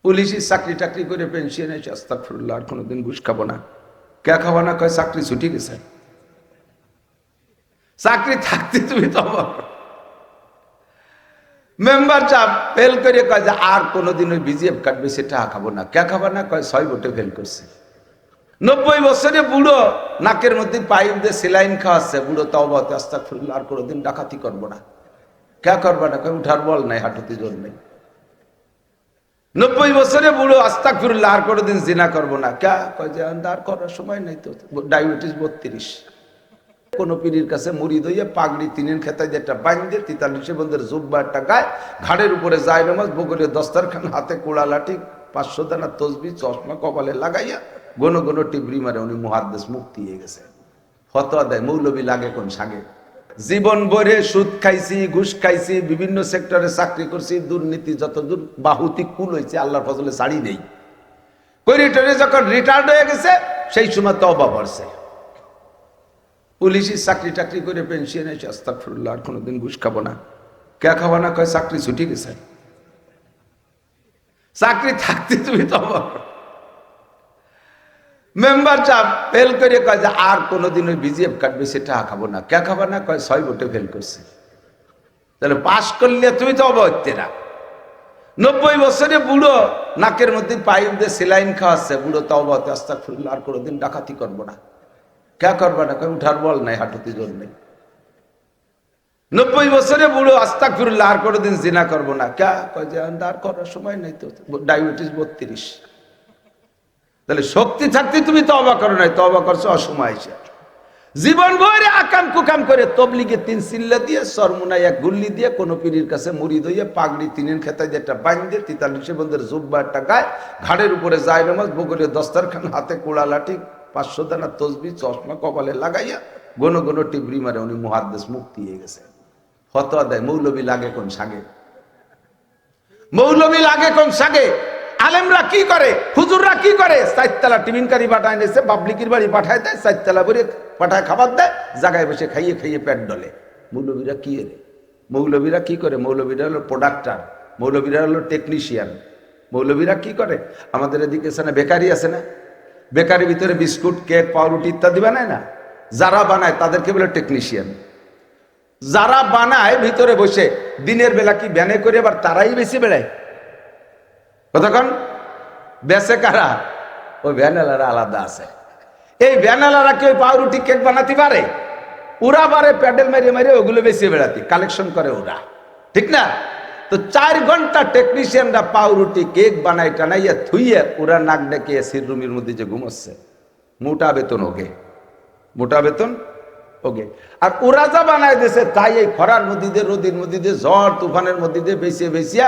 পুলিশের চাকরি টাকরি করে পেনশন এসে আস্তাগফিরুল্লাহ, আর কোনোদিন ঘুষ খাবো না। কে খাবো না? কয় চাকরি ছুটি গেছে। চাকরি থাকতে তুমি তো মেম্বার চাপ ফেল করে কয় যে আর কোনোদিন ওই বিজিএফ কাটবে সেটা খাবো না। কে খাবো না? কয় 6 ভোটে ফেল করছে। 90 বছরে বুড়ো, নাকের মধ্যে পাইপ দিয়ে সেলাইন খাওয়াচ্ছে বুড়ো, তাও বাতে আস্তাগফিরুল্লাহ, আর কোনোদিন ডাকাতি করবো না। কে করবে না? কয় উঠার বল নাই, হাঁটুতে জোর নেই। 90 বছরে বুড়ো, আস্তাগফিরুল্লাহ, আর কোনোদিন জিনা করবো না। কে? কয় যে আর করার সময় নেই তো, ডায়াবেটিস 32। কোন পীরের কাছে মুরিদ হইয়া পাগড়ি তিনের খেতায় যেটা বাঁধে 43 বন্ধের জুব্বা একটা গায়ে, ঘাড়ের উপরে যায় নামাজ, বগলে দস্তারখান, হাতে কোড়া লাঠি, 500 দানা তসবি, চশমা কপালে লাগাইয়া ঘন ঘন টিবরি মারে। উনি মুহাদ্দিস, মুফতি হয়ে গেছে। ফতোয়া দেয় মৌলবী লাগে কোন সাগে। জীবন ভরে সুদ খাইছি, ঘুষ খাইছি, বিভিন্ন সেক্টরে চাকরি করছি, দুর্নীতি যতদূর বাহুতি কুল হয়েছে আল্লাহর ফজলে ছাড়ি নেই। করিডোরে যখন রিটায়ার্ড হয়ে গেছে সেই সময় তওবা করছে। পুলিশের চাকরি টাকরি করে পেনশন এসে আস্তাগফিরুল্লাহ, আর কোনোদিন ঘুষ খাবো না। কে খাবো না? কয় চাকরি ছুটি গেছে। চাকরি থাকতে তুমি তো মেম্বার চাপ ফেল করে কয় যে আর কোনোদিন ওই বিজিএফ কাটবে সেটা খাবো না। কে খাবো না? কয় 6 ভোটে ফেল করছে। তাহলে পাশ করলে তুমি তো অবৈত্যরা। 90 বছরে বুড়ো, নাকের মধ্যে পাইপ দিয়ে সেলাইন খাওয়াচ্ছে বুড়ো, তাও বাতে আস্তাগফিরুল্লাহ, আর কোনোদিন ডাকাতি করবো না। কে করবে না? কয় উঠার বল নাই, হাঁটুতে জোর নেই। 90 বছরে বুড়ো, আস্তাগফিরুল্লাহ, আর কোনোদিন জিনা করবো না। কে? কয় যে আর করার সময় নেই তো, ডায়াবেটিস 32। তাহলে শক্তি থাকতে তুমি তওবা করো নাই, তওবা করছো অসময় এসে। জীবন ভরে আকাম কুকাম করে তবলিগে 3 সিল্লা দিয়ে, সরমুনায় 1 গুল্লি দিয়ে, কোন পীরের কাছে মুরিদ হইয়া পাগড়ি তিনের খেতায় যেটা বাঁধে 43 বন্ধের জুব্বা একটা গায়ে, ঘাড়ের উপরে যায় নামাজ, বগলে দস্তারখান, হাতে কোড়া লাঠি, 500 দানা তসবি, চশমা কপালে লাগাইয়া ঘন ঘন টিবরি মারে। উনি মুহাদ্দিস, মুফতি হয়ে গেছে। ফতোয়া দেয় মৌলবী লাগে কোন সাগে। মৌলবী লাগে কোন সাগে? আলেমরা কি করে, হুজুররা কি করে? 4 তলা টিফিনকারি পাঠায় নিয়েছে, পাবলিকের বাড়ি পাঠায় দেয়, 4 তলা ভরে পাঠায় খাবার দেয়, জায়গায় বসে খাইয়ে খাইয়ে পেট ডলে। মৌলবীরা কি রে? মৌলবীরা কি করে? মৌলবীরা হলো প্রোডাক্টার, মৌলবীরা হলো টেকনিশিয়ান। মৌলবীরা কি করে? আমাদের এদিকে এখানে বেকারি আছে না, বেকারির ভিতরে বিস্কুট, কেক, পাউরুটি ইত্যাদি বানায় না, যারা বানায় তাদেরকে বলে টেকনিশিয়ান। যারা বানায় ভিতরে বসে দিনের বেলা কি ব্যানে করে, আবার তারাই বেশি বেড়ায়। কতক্ষণ বেচে কারা? ওই ভ্যানেলারা আলাদা আছে। এই ভ্যানেলারা কি ওই পাউরুটি কেক বানাতে পারে? ওরা পারে প্যাডেল মারিয়ে মারিয়ে ওগুলো বেশি বেড়াতে, কালেকশন করে ওরা, ঠিক না? তো 4 ঘন্টা টেকনিশিয়ানরা পাউরুটি কেক বানায় টানাইয়া থুইয়ে ওরা নাক ডেকে এসির রুমের মধ্যে যে ঘুমাচ্ছে, মোটা বেতন ওকে, মোটা বেতন ওকে। আর ওরা যা বানায় দিয়েছে তাই এই খরার মধ্যে দিয়ে, রোদের মধ্যে দিয়ে, ঝড় তুফানের মধ্যে দিয়ে বেঁচিয়ে বেঁচিয়া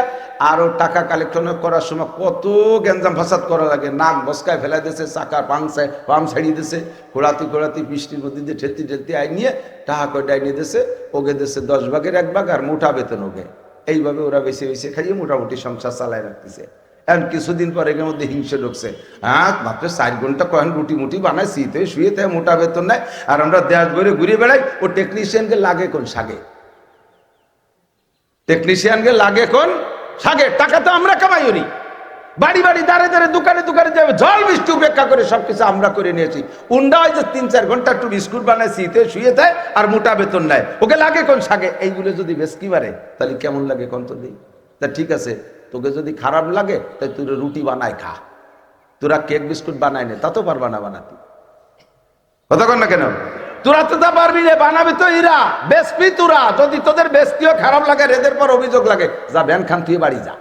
আরো টাকা কালেকশন করার সময় কত গ্যাঞ্জাম ফাসাদ করা লাগে। নাক বসকায় ফেলাই দিয়েছে, চাকা পাম ছাড়িয়ে দিয়েছে, খোড়াতি খোড়াতি বৃষ্টির মধ্যে দিয়ে ঠেলতে ঠেলতে আই নিয়ে টাকা করে ডাই নিয়ে দিয়েছে, ওকে দিয়েছে 10 ভাগের 1 ভাগ, আর মোটা বেতন ওকে। এইভাবে ওরা বেছে বেছে খাইয়ে মোটামুটি সংসার চালায় রাখতেছে। এখন কিছুদিন পর এর মধ্যে হিংসে ঢুকছে। হ্যাঁ, মাত্র 4 ঘন্টা কয়েন রুটি মুটি বানায়, শীতে শুয়ে তাই মোটা বেতন নেয়, আর আমরা দেশ ভরে ঘুরে বেড়াই। ও টেকনিশিয়ানকে লাগে কোন সাগে? টেকনিশিয়ানকে লাগে কোন সাগে? টাকা তো আমরা কামাই করি, বাড়ি বাড়ি দাঁড়ে দাঁড়ে দোকানে দোকানে যাবে, জল বৃষ্টি উপেক্ষা করে সবকিছু আমরা করে নিয়েছি। উন্ডা হয় যে 3-4 ঘন্টা একটু বিস্কুট বানায়, শীতে শুয়ে দেয়, আর মোটা বেতন নেয়। ওকে লাগে কোন সাগে? এইগুলো যদি বেশকি বাড়ে তাহলে কেমন লাগে কোন তো দিই? তা ঠিক আছে, তোকে যদি খারাপ লাগে তাই তুই রুটি বানায় খা, তোরা কেক বিস্কুট বানায় নে, তা তো পারবা না বানাতে। কতক্ষণ না কেন? তোরা তো তা পারবি রে, বানাবি তো এরা, বেসপি তোরা। যদি তোদের বেসপিও খারাপ লাগে, এদের পর অভিযোগ লাগে, যা ভ্যান খান তুই বাড়ি যা।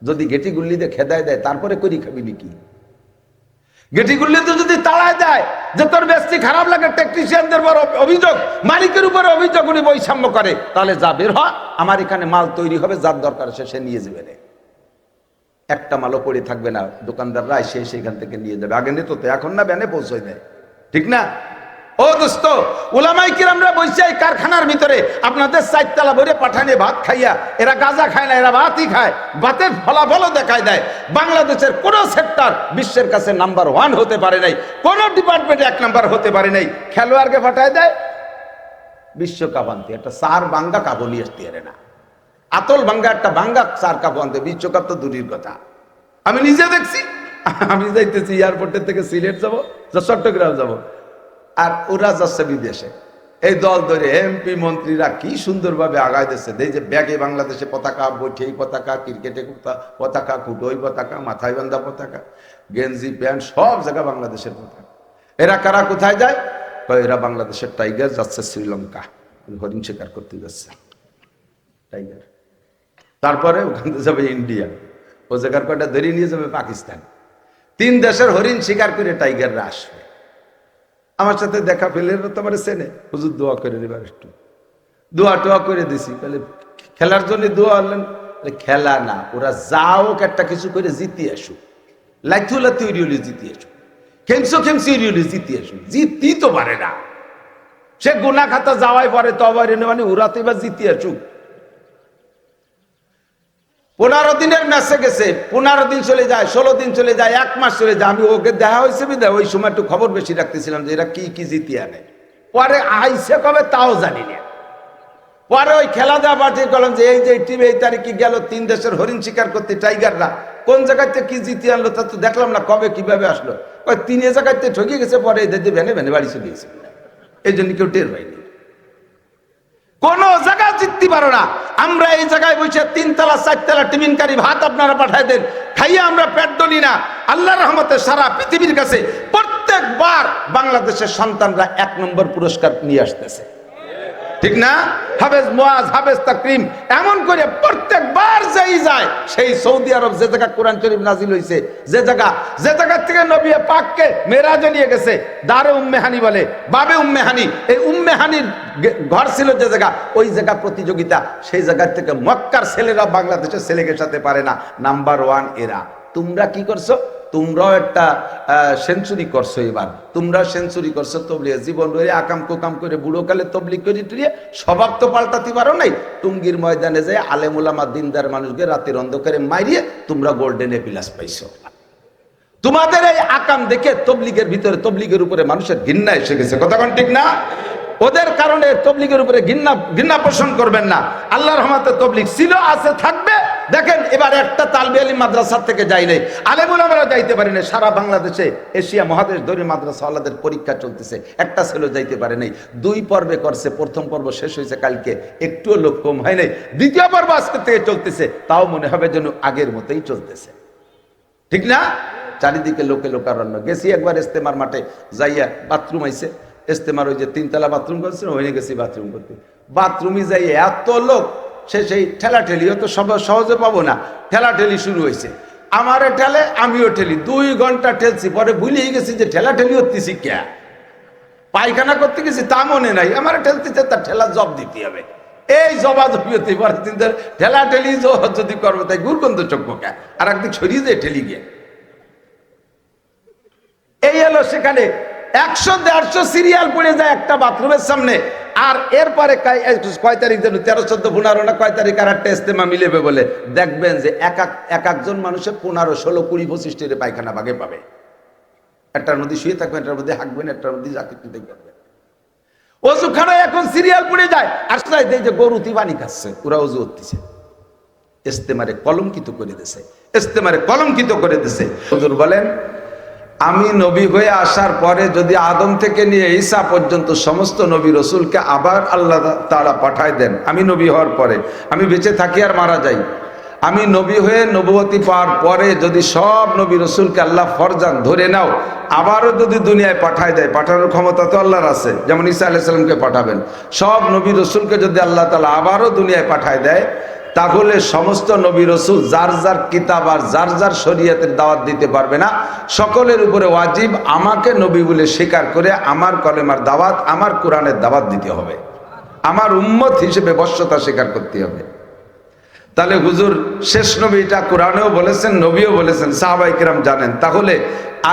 যদি গেটি গুল্লি দিয়ে খেদায় দেয় তারপরে করি খাবি কি? গেটি গুল্লি তো যদি তাড়ায় দেয় যে তোর বেসপি খারাপ লাগে, টেকনিশিয়ানদের উপর অভিযোগ, মালিকের উপর অভিযোগ, উনি বৈষম্য করে, তাহলে যা বের হ, আমার এখানে মাল তৈরি হবে, যার দরকার সে নিয়ে যাবে রে। একটা মালও পড়ে থাকবে না, দোকানদাররা এসে সেখান থেকে নিয়ে যাবে। আগে নিত তো, এখন না ভ্যানে পৌঁছয় দেয়, ঠিক না? ও দোস্ত, উলামায়ে কিরামরা বসে কারখানার ভিতরে আপনাদের 4 তলা ভরে পাঠানে ভাত খাইয়া, এরা গাঁজা খায় না, এরা ভাতই খায়, ভাতের ফলাফলও দেখায় দেয়। বাংলাদেশের কোন সেক্টর বিশ্বের কাছে নাম্বার 1 হতে পারে নাই, কোন ডিপার্টমেন্টে 1 নাম্বার হতে পারে নাই। খেলোয়াড়কে পাঠায় দেয় বিশ্বকাপ আনতে, একটা 4 বাঙ্গা কাবু নিয়ে আসতে পারে না। আতল বাঙ্গা একটা বাঙ্গা 4 কাপ আনতে, বিশ্বকাপ তো দূরের কথা। আমি নিজে দেখছি। আমি যাইতেছি এয়ারপোর্টের থেকে সিলেট যাব, চট্টগ্রাম যাব, আর ওরা যাচ্ছে বিদেশে। এই দল ধরে এমপি মন্ত্রীরা কি সুন্দরভাবে আগায় দিচ্ছে। এই যে ব্যাগে বাংলাদেশে পতাকা, বৈঠে পতাকা, ক্রিকেটে পতাকা, কুটোই পতাকা, মাথায় বান্ধা পতাকা, গেঞ্জি প্যান্ট সব জায়গা বাংলাদেশের পতাকা। এরা কারা কোথায় যায়? এরা বাংলাদেশের টাইগার যাচ্ছে শ্রীলঙ্কা, হরিণ শিকার করতে যাচ্ছে টাইগার। তারপরে ওখান থেকে যাবে ইন্ডিয়া, ও জায়গার কয়টা ধরে নিয়ে যাবে পাকিস্তান। 3 দেশের হরিণ শিকার করে টাইগাররা আসবে। আমার সাথে দেখা পেলে তোমার চেনে, হুজুর দোয়া করে নেবার, একটু দোয়া টোয়া করে দিছি। তাহলে খেলার জন্য দোয়া হলেন? খেলা না, ওরা যাও একটা কিছু করে জিতে আসুক, লাইথু লাথি উড়িয়ে জিতে আসুক, খেমসো খেমসি উড়িয়ে জিতে আসুক। জিততেই তো পারে না সে, গুনা খাতা যাওয়াই পারে তবার এনে, মানে ওরা তো এবার জিতে আসুক। 15 দিনের ম্যাচে গেছে, 15 দিন চলে যায়, 16 দিন চলে যায়, 1 মাস চলে যায়। আমি ওকে দেখা হয়েছে বিদায় ওই সময় একটু খবর বেশি রাখতেছিলাম যে এরা কি কি জিতিয়ে আনে। পরে আইসে কবে তাও জানি না। পরে ওই খেলা দেওয়া পাঠিয়ে করলাম যে এই যে টিমে এই তারিখে গেল 3 দেশের হরিণ শিকার করতে টাইগাররা, কোন জায়গাতে কি জিতিয়ে আনলো তা তো দেখলাম না, কবে কিভাবে আসলো। ওই 3 জায়গাতে ঠকে গেছে, পরে এদের ভেনে ভেনে বাড়ি চলে গেছে। এই জন্য কেউ টের পায়নি। কোন জায়গা জিততে পারো না। আমরা এই জায়গায় বসে 3 তলা 4 তলা টিফিনকারী ভাত আপনারা পাঠায় দেন, খাইয়ে আমরা পেট ডলি না। আল্লাহর রহমতে সারা পৃথিবীর কাছে প্রত্যেকবার বাংলাদেশের সন্তানরা 1 নম্বর পুরস্কার নিয়ে আসতেছে, ঠিক না? হাফেজ মুয়াজ, হাফেজ তাকরিম, এমন করে প্রত্যেকবার যেই যায়, সেই সৌদি আরব যে জায়গা কোরআন শরীফ নাজিল হয়েছে, যে জায়গা থেকে নবী পাককে মেরাজে নিয়ে গেছে, দারে উম্মে হানি বলে, বাবে উম্মে হানি, এই উম্মে হানির ঘর ছিল যে জায়গা, ওই জায়গা প্রতিযোগিতা, সেই জায়গা থেকে মক্কার ছেলেরা বাংলাদেশের ছেলেকে সাথে পারে না, নাম্বার 1 এরা। তোমরা কি করছো? তোমরাও একটা সেঞ্চুরি করছো। এবার তোমরা সেঞ্চুরি করছো তবলিগে, জীবন ধরে আকাম কোকাম করে বুড়োকালে তবলিগ করে টুরিয়ে স্বভাব তো পাল্টাতে পারো নাই। টুঙ্গির ময়দানে যায় আলেম ওলামা দিনদার মানুষকে রাতের অন্ধকারে মারিয়ে তোমরা গোল্ডেন এপিলাস পাইছো। তোমাদের এই আকাম দেখে তবলিগের ভিতরে, তবলিগের উপরে মানুষের ঘৃণা এসে গেছে। কথা কোন ঠিক না? ওদের কারণে তবলিগের উপরে ঘৃণা পোষণ করবেন না। আল্লাহর রহমতে তবলিগ ছিল, আছে, থাকবে। দেখেন এবার একটা তালবে আলিম মাদ্রাসা থেকে যাই নাই, আলেম ওলামারা যাইতে পারে নাই। সারা বাংলাদেশে এশিয়া মহাদেশ ধরে মাদ্রাসা ওয়ালাদের পরীক্ষা চলতেছে, একটা ছেলে যাইতে পারে নাই। 2 পর্বে করছে, প্রথম পর্ব শেষ হয়েছে কালকে, একটুও লোক কম হয় নাই। দ্বিতীয় পর্ব আজকে থেকে চলতেছে, তাও মনে হবে যেন আগের মতোই চলতেছে, ঠিক না? চারিদিকে লোকে লোকারণ্য। গেছি একবার ইস্তেমার মাঠে যাইয়া, বাথরুম আইছে ইস্তেমার, ওই যে 3 তলা বাথরুম করছে, ওইনে গেছি বাথরুম করতে। বাথরুমে যাই এত লোক, সেই ঠেলাঠেলিও তো সহজে পাবো না, ঠেলাঠেলি শুরু হয়েছে। আমারে ঠেলে, আমিও ঠেলি, 2 ঘন্টা ঠেলছি। পরে ভুলেই গেছি যে ঠেলাঠেলি হতেছি কে, পায়খানা করতে গেছি তা মনে নাই, আমার ঠেলতেছে, তার ঠেলা জব দিতে হবে। এই জবাজবি হতে পারে, ঠেলাঠেলি যদি করবো তাই গুরগন্ধ চোখবো কে, আর একদিক সরিয়ে দিয়ে ঠেলি গিয়ে এই এলো। সেখানে 100-150 সিরিয়াল পড়ে যায় একটা বাথরুমের সামনে। আর এরপরে কয় তারিখ যেন 13, 14, 15 না কয় তারিখ আর একটা ইস্তেমা মিলেবে বলে, দেখবেন যে একজন মানুষের 15, 16, 20, 25 টিরে পায়খানা ভাগে পাবে। একটার মধ্যে শুয়ে থাকবেন, একটার মধ্যে হাঁকবেন, একটার মধ্যে চাকরি করবেন। অজুখানায় এখন সিরিয়াল পড়ে যায়, আসলে যে গরু তিবানি খাচ্ছে, ওরা অজু হচ্ছে। ইস্তেমারে কলঙ্কিত করে দিছে, ইস্তেমারে কলঙ্কিত করে দিছে। হুজুর বলেন, আমি নবী হয়ে আসার পরে যদি আদম থেকে নিয়ে ঈসা পর্যন্ত সমস্ত নবী রসুলকে আবার আল্লাহ তাআলা পাঠায় দেন, আমি নবী হওয়ার পরে, আমি বেঁচে থাকি আর মারা যাই, আমি নবী হয়ে নবুয়তি পাওয়ার পরে যদি সব নবী রসুলকে আল্লাহ ফরজান ধরে নাও, আবারও যদি দুনিয়ায় পাঠায় দেয়, পাঠানোর ক্ষমতা তো আল্লাহর আছে, যেমন ঈসা আলাইহিস সালামকে পাঠাবেন, সব নবী রসুলকে যদি আল্লাহ তাআলা আবারও দুনিয়ায় পাঠায় দেয়, তাহলে সমস্ত নবী রসুল যার যার কিতাব আর যার যার শরীয়তের দাওয়াত দিতে পারবে না। সকলের উপরে ওয়াজিব আমাকে নবী বলে স্বীকার করে আমার কলেমার দাওয়াত, আমার কোরআনের দাওয়াত দিতে হবে, আমার উম্মত হিসেবে বশ্যতা স্বীকার করতে হবে। তাহলে হুজুর শেষ নবীটা কোরআনেও বলেছেন, নবীও বলেছেন, সাহাবায়ে কেরাম জানেন। তাহলে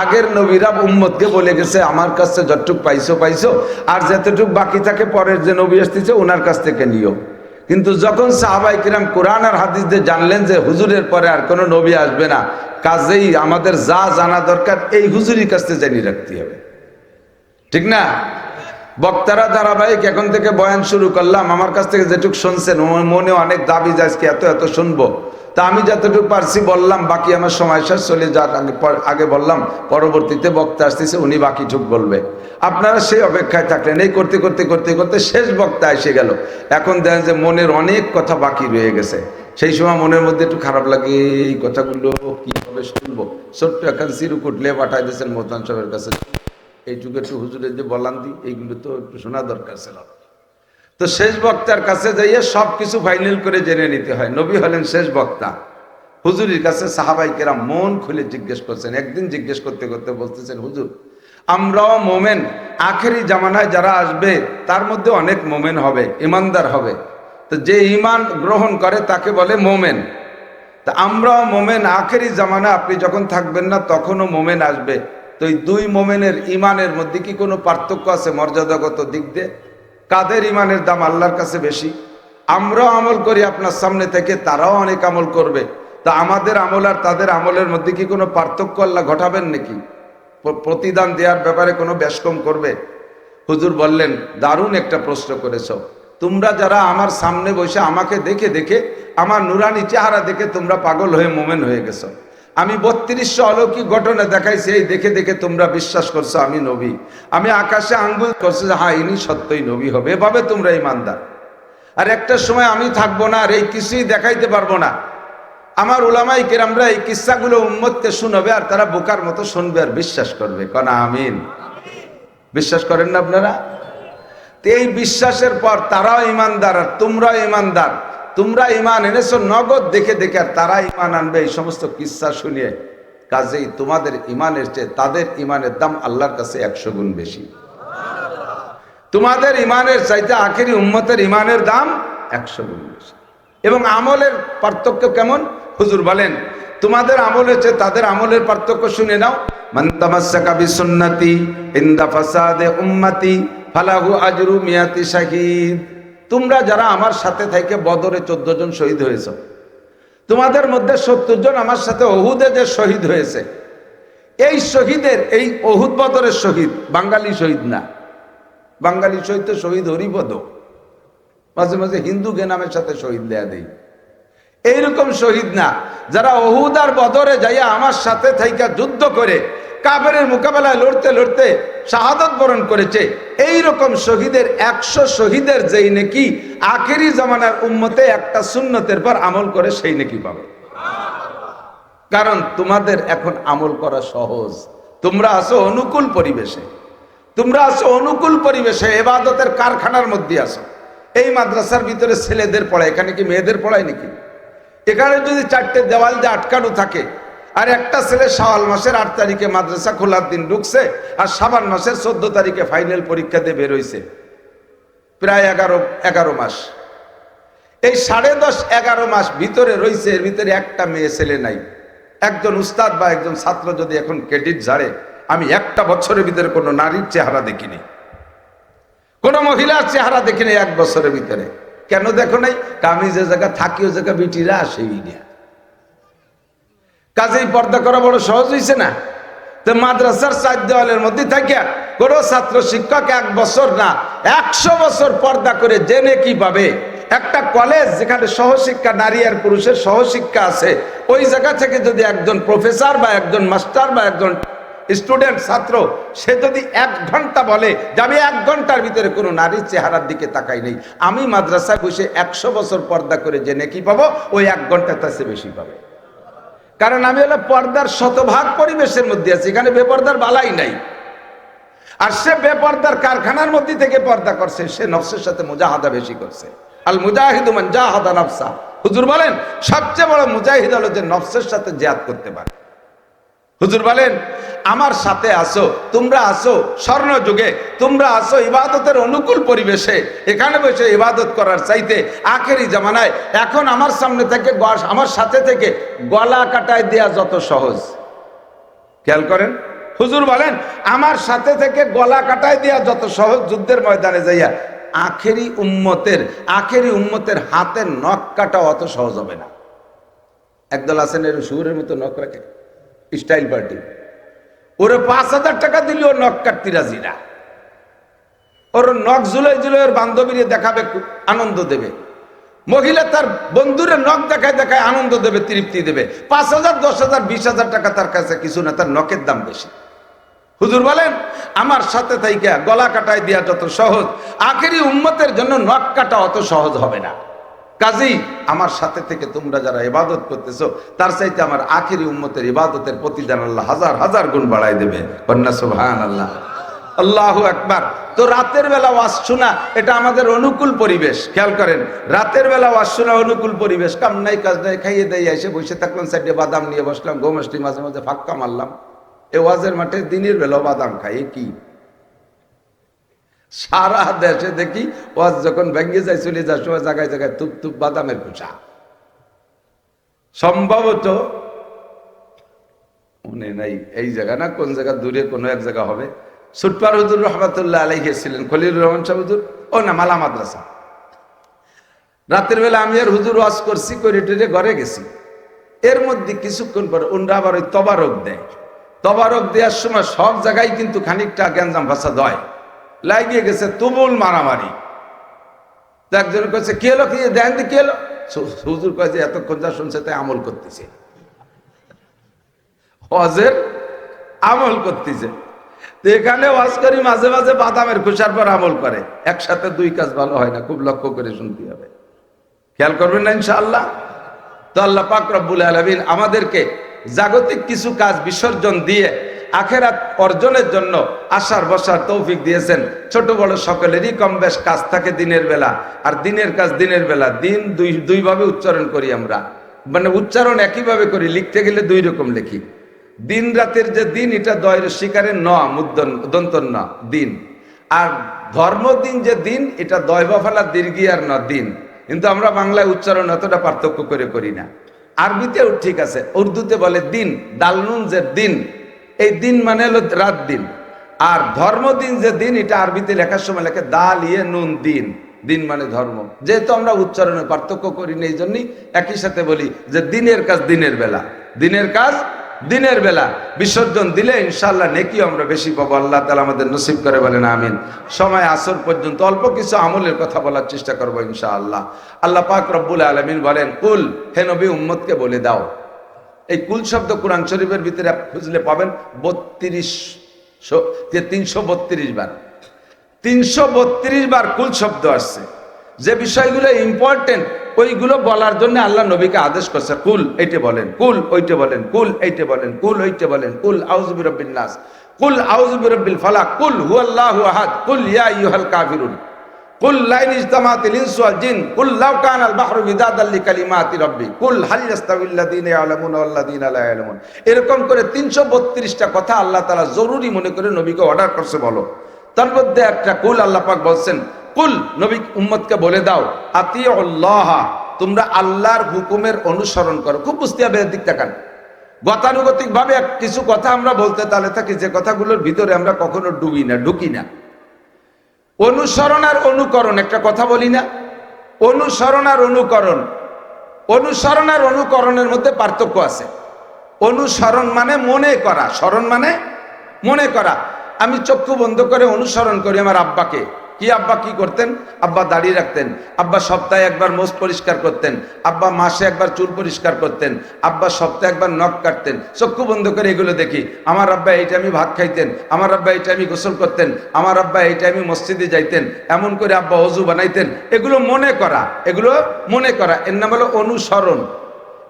আগের নবীরা উম্মতকে বলে গেছে আমার কাছে যতটুক পাইছো, আর যতটুক বাকি থাকে পরের যে নবী আসতেছে ওনার কাছ থেকে নিও। কিন্তু যখন সাহাবায়ে কেরাম কোরআন আর হাদিস দিয়ে জানলেন যে হুজুরের পরে আর কোনো নবী আসবে না, কাজেই আমাদের যা জানা দরকার এই হুজুরের কাছ থেকে জানিয়ে রাখতে হবে, ঠিক না? বক্তারা ধারাবাহিক এখন থেকে বয়ান শুরু করলাম, আমার কাছ থেকে যেটুক শুনছেন মনে অনেক দাবি যে আজকে এত শুনবো, তা আমি যতটুকু পারছি বললাম, বাকি আমার সময় শেষ, চলে যাওয়ার আগে বললাম পরবর্তীতে বক্তা আসতেছে, উনি বাকিটুক বলবে। আপনারা সেই অপেক্ষায় থাকলেন। এই করতে করতে করতে করতে শেষ বক্তা এসে গেল। এখন দেখেন যে মনের অনেক কথা বাকি রয়ে গেছে। সেই সময় মনের মধ্যে একটু খারাপ লাগে, এই কথাগুলো কিভাবে শুনবো। ছোট্ট এখন চিরকুট লে পাঠাই দিয়েছেন মোহতান সাহেবের কাছে, এইটুকু একটু হুজুরের যে বলান দি, এইগুলো তো একটু শোনা দরকার ছিল। তো শেষ বক্তার কাছে যাইয়ে সবকিছু ফাইনাল করে জেনে নিতে হয়। নবী হলেন শেষ বক্তা। হুজুরের কাছে সাহাবাই কেরাম মন খুলে জিজ্ঞেস করছেন। একদিন জিজ্ঞেস করতে করতে বলতেছেন, হুজুর আমরাও মোমেন, আখেরি জামানায় যারা আসবে তার মধ্যে অনেক মোমেন হবে, ইমানদার হবে। তো যে ইমান গ্রহণ করে তাকে বলে মোমেন। তা আমরাও মোমেন, আখেরি জামানা আপনি যখন থাকবেন না তখনও মোমেন আসবে। তো এই দুই মোমেনের ইমানের মধ্যে কি কোনো পার্থক্য আছে মর্যাদাগত দিক দিয়ে? কাদের ইমানের দাম আল্লাহর কাছে বেশি? আমরাও আমল করি আপনার সামনে থেকে, তারাও অনেক আমল করবে। তা আমাদের আমল আর তাদের আমলের মধ্যে কি কোনো পার্থক্য আল্লাহ ঘটাবেন নাকি? প্রতিদান দেওয়ার ব্যাপারে কোনো ব্যাসকম করবে? হুজুর বললেন, দারুণ একটা প্রশ্ন করেছ। তোমরা যারা আমার সামনে বসে আমাকে দেখে দেখে, আমার নুরানি চেহারা দেখে তোমরা পাগল হয়ে মোমেন হয়ে গেছো। আমি 3200 অলৌকিক ঘটনা দেখাইছি, এই দেখে দেখে তোমরা বিশ্বাস করছো আমি নবী। আমি আকাশে আঙ্গুল করছি যে হ্যাঁ ইনি সত্যই নবী হবে, এভাবে তোমরা ইমানদার। আর একটা সময় আমি থাকবো না, আর এই কিছুই দেখাইতে পারবো না। আমার উলামায়ে কেরামরা এই কিস্সাগুলো উম্মতকে শুনাবে, আর তারা বোকার মতো শুনবে আর বিশ্বাস করবে। কনা আমিন। বিশ্বাস করেন না আপনারা? এই বিশ্বাসের পর তারাও ইমানদার আর তোমরাও ইমানদার। তোমরা ইমান এনেছো নগদ দেখে দেখে, আর তারা ইমান আনবে এই সমস্ত কিস্সা শুনিয়ে। কাজেই তোমাদের ইমানের চেয়ে তাদের ইমানের দাম আল্লাহর কাছে 100 গুণ বেশি। তোমাদের ইমানের চাইতে আখেরি উম্মতের ইমানের দাম 100 গুণ বেশি। এবং আমলের পার্থক্য কেমন? হুজুর বলেন, তোমাদের আমলের চেয়ে তাদের আমলের পার্থক্য শুনে নাও। মান তামাসসাকা বিসুন্নতি ইনদা ফাসাদে উম্মতি ফালাহু আজরু মিয়াতি শাহীদ। তোমরা যারা আমার সাথে থেকে বদরে 14 জন শহীদ হয়েছ, তোমাদের মধ্যে 70 জন আমার সাথে ওহুদে যে শহীদ হয়েছে, এই শহীদের, এই ওহুদ বদরের শহীদ বাঙালি শহীদ না। বাঙালি শহীদ তো শহীদ হরিপদ, মাঝে মাঝে হিন্দু নামের সাথে শহীদ দেয়া দেই। এইরকম শহীদ না, যারা ওহুদ আর বদরে যাইয়া আমার সাথে থাইকা যুদ্ধ করে কাফেরের মোকাবেলায় লড়তে লড়তে শাহাদাত বরণ করেছে, এইরকম শহীদের 100 শহীদের যেই নেকি আখেরি জামানার উম্মতে একটা সুন্নতের পর আমল করে সেই নেকি পাবে। কারণ তোমাদের এখন আমল করা সহজ। তোমরা আছো অনুকূল পরিবেশে, তোমরা আছো অনুকূল পরিবেশে, ইবাদতের কারখানার মধ্যে আছো। এই মাদ্রাসার ভিতরে ছেলেদের পড়ায়, এখানে কি মেয়েদের পড়ায় নাকি? এখানে যদি 4টে দেওয়াল দিয়ে আটকানো থাকে, আর একটা ছেলে শাওয়াল মাসের 8 তারিখে মাদ্রাসা খোলার দিন ঢুকছে, আর শাবান মাসের 14 তারিখে ফাইনাল পরীক্ষা দিয়ে বের হইছে, প্রায় 11 মাস। এই 10.5-11 মাস ভিতরে রইছে, এর ভিতরে একটা মেয়ে ছেলে নাই। একজন উস্তাদ বা একজন ছাত্র যদি এখন ক্রেডিট ঝাড়ে, আমি একটা বছরের ভিতরে কোনো নারীর চেহারা দেখিনি, কোন মহিলার চেহারা দেখিনি 1 বছরের ভিতরে। কেন দেখো নাই? আমি যে জায়গা থাকি ওই জায়গা বিটিরা আসেই না। কাজেই পর্দা করা বড় সহজ হয়েছে না? তো মাদ্রাসার 4 দেওয়ালের মধ্যে থাকিয়া কোনো ছাত্র শিক্ষক 1 বছর না 100 বছর পর্দা করে জেনে কি পাবে? একটা কলেজ যেখানে সহশিক্ষা, নারী আর পুরুষের সহশিক্ষা আছে, ওই জায়গা থেকে যদি একজন প্রফেসর বা একজন মাস্টার বা একজন স্টুডেন্ট ছাত্র সে যদি 1 ঘন্টা বলে যে আমি 1 ঘন্টার ভিতরে কোনো নারীর চেহারার দিকে তাকাই নেই, আমি মাদ্রাসায় বসে 100 বছর পর্দা করে জেনে কি পাবো? ওই 1 ঘন্টা তার চেয়ে বেশি পাবে। কারণ আমি হলো পর্দার শতভাগ পরিবেশের মধ্যে আছি, এখানে বেপর্দার বালাই নাই। আর সে বেপর্দার কারখানার মধ্যে থেকে পর্দা করছে, সে নফসের সাথে মুজাহাদা বেশি করছে। আল মুজাহিদু মান জাহাদা নফসা। হুজুর বলেন সবচেয়ে বড় মুজাহিদ হলো যে নফসের সাথে জিহাদ করতে পারে। হুজুর বলেন আমার সাথে আসো, তোমরা আসো স্বর্ণ যুগে, তোমরা আসো ইবাদতের অনুকূল পরিবেশে। এখানে বসে ইবাদত করার চাইতে আখেরি জামানায় এখন আমার সামনে থেকে আমার সাথে থেকে গলা কাটায় দেয়া যত সহজ। খেয়াল করেন, হুজুর বলেন আমার সাথে থেকে গলা কাটায় দেয়া যত সহজ, যুদ্ধের ময়দানে যাইয়া আখেরি উম্মতের হাতের নখ কাটা অত সহজ হবে না। একদল আছেন এর শুয়োরের মতো নখ রাখে, স্টাইল পার্টি, ওরে 5000 টাকা দিলে ওর নখ কাটতে রাজি না। ওর নখ জুলাই জুলাই ওর বান্ধবীরে দেখাবে, আনন্দ দেবে। মহিলা তার বন্ধুরে নখ দেখায় দেখায় আনন্দ দেবে, তৃপ্তি দেবে। 5,000, 10,000, 20,000 টাকা তার কাছে কিছু না, তার নখের দাম বেশি। হুজুর বলেন আমার সাথে থাইকা গলা কাটায় দেওয়া যত সহজ, আখেরি উম্মতের জন্য নখ কাটা অত সহজ হবে না। কাজেই আমার সাথে থেকে তোমরা যারা ইবাদত করতেছো, তার চাইতে আমার আখেরি উম্মতের ইবাদতের প্রতিদান আল্লাহ হাজার হাজার গুণ বাড়াই দেবে। কন্যা সুবহানাল্লাহ, আল্লাহু আকবার। তো রাতের বেলা ওয়াজ শোনা এটা আমাদের অনুকূল পরিবেশ। খেয়াল করেন, রাতের বেলা ওয়াজ শোনা অনুকূল পরিবেশ। কাম নাই কাজ নাই, খাইয়ে দেয় এসে বসে থাকলাম, সাইডে বাদাম নিয়ে বসলাম, গম আসলি মাঝে মাঝে ফাক্কা মারলাম। এ ওয়াজের মাঠে দিনের বেলা বাদাম খাই কি? সারা দেশে দেখি ওয়াজ যখন ভেঙে যায়, চলে যাওয়ার সময় জায়গায় জায়গায় তুপ তুপ বাদামের খোসা। সম্ভবত মনে নাই এই জায়গা না, কোন জায়গা দূরে কোনো এক জায়গা হবে। সুটপার হুজুর রহমাতুল্লাহ আলাইহি ছিলেন, খলিলুর রহমান সাহেব হুজুর, ও না মালা মাদ্রাসা। রাতের বেলা আমি আর হুজুর ওয়াজ করছি, করিডোরে ঘরে গেছি। এর মধ্যে কিছুক্ষণ পর ওনরা আবার ওই তবারক দেয়। তবারক দেওয়ার সময় সব জায়গায় কিন্তু খানিকটা গ্যাঞ্জাম ফাসাদ হয়, লাগিয়ে গেছে তুমুল মারামারি। একজন কাছে কি হলো, কি দেন কি হলো? হুজুর কয় যে এতক্ষণ যা শুনছে তাই আমল করতেছে, ওয়াজের আমল করতেছে। তো এখানে ওয়াজ করি, মাঝে মাঝে বাদামের খোসার পর আমল করে। একসাথে দুই কাজ ভালো হয় না, খুব লক্ষ্য করে শুনতে হবে। খেয়াল করবেন না ইনশাআল্লাহ? তো আল্লাহ পাক রব্বুল আলামিন আমাদেরকে জাগতিক কিছু কাজ বিসর্জন দিয়ে আখেরাত অর্জনের জন্য আসার বসার তৌফিক দিয়েছেন। ছোট বড় সকলেরই কম বেশ কাজ থাকে দিনের বেলা, আর দিনের কাজ দিনের বেলা। দিন দুই ভাবে উচ্চারণ করি আমরা, মানে উচ্চারণ একইভাবে করি, লিখতে গেলে দুই রকম লিখি। দিন রাতের যে দিন, এটা দয়ের শিকারের ন দন্তন ন দিন। আর ধর্মদিন যে দিন, এটা দয় বাফালা দীর্ঘিয়ার ন দিন। কিন্তু আমরা বাংলায় উচ্চারণ এতটা পার্থক্য করে করি না। আরবিতেও ঠিক আছে, উর্দুতে বলে দিন, দালনুন যে দিন, এই দিন মানে হলো রাত দিন। আর ধর্মদিন যে দিন, এটা আরবিতে লেখার সময় লেখে দাল ইয়ে নুন দিন, দিন মানে ধর্ম। যেহেতু আমরা উচ্চারণে পার্থক্য করি না, এই জন্যই একই সাথে বলি যে দিনের কাজ দিনের বেলা, দিনের কাজ দিনের বেলা। বিসর্জন দিলে ইনশাআল্লাহ নেকি আমরা বেশি পাবো। আল্লাহ তাআলা আমাদের নসিব করে, বলেন আমিন। সময় আসর পর্যন্ত অল্প কিছু আমলের কথা বলার চেষ্টা করবো ইনশাআল্লাহ। আল্লাহ পাক রব্বুল আলামিন বলেন, কুল, হে নবী উম্মতকে বলে দাও। এই কুল শব্দ কোরআন শরীফের ভিতরে খুঁজলে পাবেন 332 বার। 332 বার কুল শব্দ আসছে। যে বিষয়গুলো ইম্পর্টেন্ট ওইগুলো বলার জন্য আল্লাহ নবীকে আদেশ করছে, কুল এইটা বলেন, কুল ওইটা বলেন, কুল এইটা বলেন, কুল ওইটা বলেন, কুল আউযু বিরাব্বিন নাস, কুল আউযু বিরাব্বিল ফালাক, কুল হুয়াল্লাহু আহাদ, কুল ইয়া আইয়ুহাল কাফিরুন, কুল লা ইনজতামাতিল ইনসু ওয়াল জিন, কুল লাউ কানাল বাহরু মিদাদাল লিকালিমাতি রাব্বি, কুল হাল ইয়াস্তাউইল লাযিনা ইয়ালামুনা ওয়াল লাযিনা লা ইয়ালামুন। এরকম করে 332টা কথা আল্লাহ তাআলা জরুরি মনে করে নবীকে অর্ডার করছে বলো। তার মধ্যে একটা কুল আল্লাহ পাক বলছেন, কুল নবী উম্মতকে বলে দাও, আতিউল্লাহ, তোমরা আল্লাহর হুকুমের অনুসরণ করো। খুব বুঝতে হবে, দিক তাকান। গতানুগতিক ভাবে কিছু কথা আমরা বলতে তাহলে থাকি, যে কথাগুলোর ভিতরে আমরা কখনো ঢুকি না। অনুসরণ আর অনুকরণ একটা কথা বলি না? অনুসরণ আর অনুকরণ, অনুসরণ আর অনুকরণের মধ্যে পার্থক্য আছে। অনুসরণ মানে মনে করা, স্মরণ মানে মনে করা। আমি চক্ষু বন্ধ করে অনুসরণ করি আমার আব্বাকে। কি আব্বা কি করতেন? আব্বা দাড়ি রাখতেন, আব্বা সপ্তাহে একবার মোষ পরিষ্কার করতেন, আব্বা মাসে একবার চুল পরিষ্কার করতেন, আব্বা সপ্তাহে একবার নখ কাটতেন। চক্ষু বন্ধ করে এগুলো দেখি। আমার আব্বা এই টাইমে ভাত খাইতেন, আমার আব্বা এই টাইমে গোসল করতেন, আমার আব্বা এই টাইমে মসজিদে যাইতেন, এমন করে আব্বা ওযু বানাইতেন। এগুলো মনে করা, এগুলো মনে করা, এর নাম হলো অনুসরণ।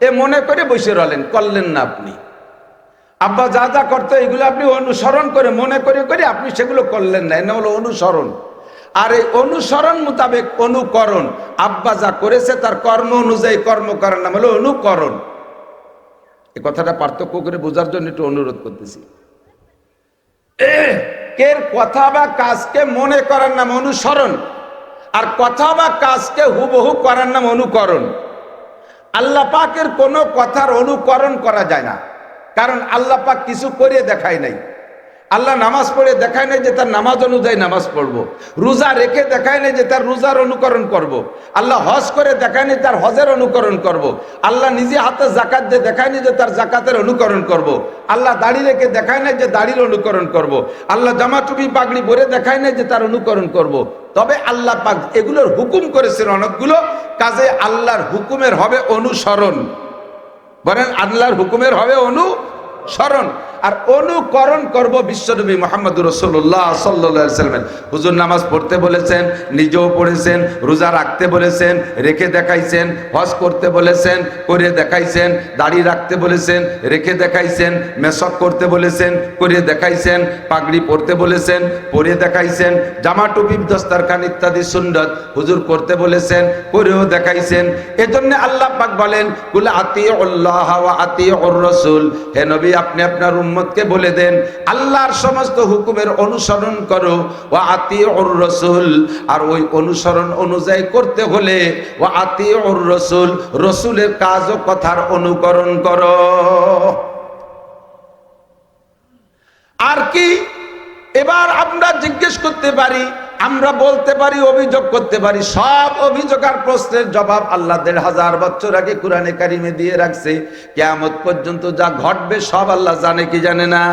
এ মনে করে বসে রলেন, করলেন না আপনি। আব্বা যা যা করতো এগুলো আপনি অনুসরণ করে মনে করে করে আপনি সেগুলো করলেন না, এর নাম হলো অনুসরণ। আর এই অনুসরণ মোতাবেক অনুকরণ, আব্বা যা করেছে তার কর্ম অনুযায়ী কর্ম করার নাম হলো অনুকরণ। এই কথাটা পার্থক্য করে বোঝার জন্য একটু অনুরোধ করতেছি। এর কথা বা কাজকে মনে করার নাম অনুসরণ, আর কথা বা কাজকে হুবহু করার নাম অনুকরণ। আল্লাহ পাকের কোনো কথার অনুকরণ করা যায় না, কারণ আল্লাহ পাক কিছু করে দেখায় নাই। আল্লাহ নামাজ পড়ে দেখায় নাই যে তার নামাজ অনুযায়ী নামাজ পড়বো, রোজা রেখে দেখায় নাই যে তার রোজার অনুকরণ করব। আল্লাহ হজ করে দেখায় নাই তার হজের অনুকরণ করব। আল্লাহ নিজে হাতে জাকাত দিয়ে দেখায় নাই যে তার জাকাতের অনুকরণ করব। আল্লাহ দাড়ি রেখে দেখায় নাই যে দাড়ির অনুকরণ করব। আল্লাহ জামা টুপি পাগড়ি পরে দেখায় নাই যে তার অনুকরণ করব। তবে আল্লাহ পাক এগুলোর হুকুম করেছেন অনেকগুলো কাজে, আল্লাহর হুকুমের হবে অনুসরণ। বলেন আল্লাহর হুকুমের হবে অনুসরণ, আর অনুকরণ করব বিশ্বনবী মুহাম্মদুর রাসূলুল্লাহ সাল্লাল্লাহু আলাইহি ওয়াসাল্লাম। হুজুর নামাজ পড়তে বলেছেন, নিজেও পড়েছেন, রোজা রাখতে বলেছেন, রেখে দেখাইছেন, হজ করতে বলেছেন, করে দেখাইছেন, দাড়ি রাখতে বলেছেন, রেখে দেখাইছেন, মেসক করতে বলেছেন, করে দেখাইছেন, পাগড়ি পরতে বলেছেন, পরে দেখাইছেন, জামা টুপি দস্তারখান ইত্যাদি সুন্নত হুজুর করতে বলেছেন, করেও দেখাইছেন। এজন্য আল্লাহ পাক বলেন কুল আতিউল্লাহ ওয়া আতিউর রাসূল, হে নবী আপনি আপনার উম্মতকে বলে দেন আল্লাহর সমস্ত হুকুমের অনুসরণ করো, ওয়া আতিউর রাসূল, আর ওই অনুসরণ অনুযায়ী করতে হলে ওয়া আতিউর রাসূল, রাসূলের কাজ ও কথার অনুকরণ করো। আর কি এবার আমরা জিজ্ঞেস করতে পারি, আমরা বলতে পারি, অভিযোগ করতে পারি, সব অভিযোগ আর প্রশ্নের জবাব আল্লাহ ১৫০০ বছর আগে কোরআনে কারিমে দিয়ে রাখছে। কিয়ামত পর্যন্ত যা ঘটবে সব আল্লাহ জানে কি জানে না?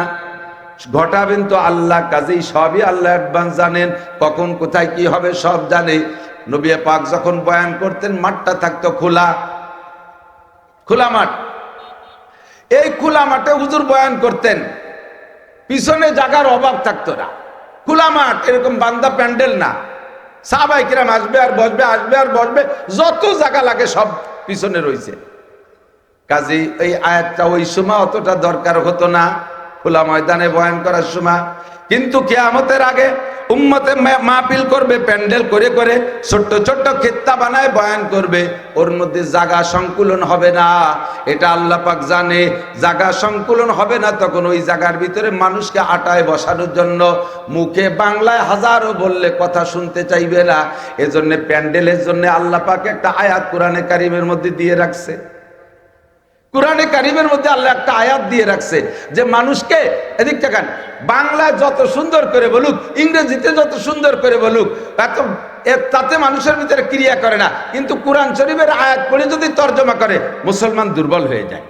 ঘটাবেন তো আল্লাহ, কাজেই সবই আল্লাহ অ্যাডভান্স জানেন, কখন কোথায় কি হবে সব জানে। নবী পাক যখন বয়ান করতেন মাঠটা থাকতো খোলা, খোলা মাঠ। এই খোলা মাঠে হুজুর বয়ান করতেন, পিছনে জায়গার অভাব থাকতো না, খোলা মাঠ, এরকম বান্দা প্যান্ডেল না। সাহাবায়ে কিরাম আসবে আর বসবে, আসবে আর বসবে, যত জায়গা লাগে সব পিছনে রয়েছে। কাজেই এই আয়াতটা ওই সময় অতটা দরকার হতো না খোলা ময়দানে বয়ান করার সময়। কিন্তু কিয়ামতের আগে উম্মতে মাহফিল করবে, প্যান্ডেল করে করে ছোট্ট ছোট্ট খিত্তা বানায় বয়ান করবে, ওর মধ্যে জায়গা সংকুলন হবে না, এটা আল্লাহ পাক জানে। জায়গা সংকুলন হবে না, তখন ওই জায়গার ভিতরে মানুষকে আটায় বসানোর জন্য মুখে বাংলায় হাজারো বললে কথা শুনতে চাইবে না। এজন্য প্যান্ডেলের জন্য আল্লাহ পাক একটা আয়াত কোরআনে কারিমের মধ্যে দিয়ে রাখছে। কোরআনে কারিমের মধ্যে আল্লাহ একটা আয়াত দিয়ে রাখছে যে মানুষকে, এদিক তাকান, বাংলায় যত সুন্দর করে বলুক, ইংরেজিতে যত সুন্দর করে বলুক, তাতে মানুষের ভিতরে ক্রিয়া করে না। কিন্তু কোরআন শরীফের আয়াত পড়ে যদি তর্জমা করে, মুসলমান দুর্বল হয়ে যায়।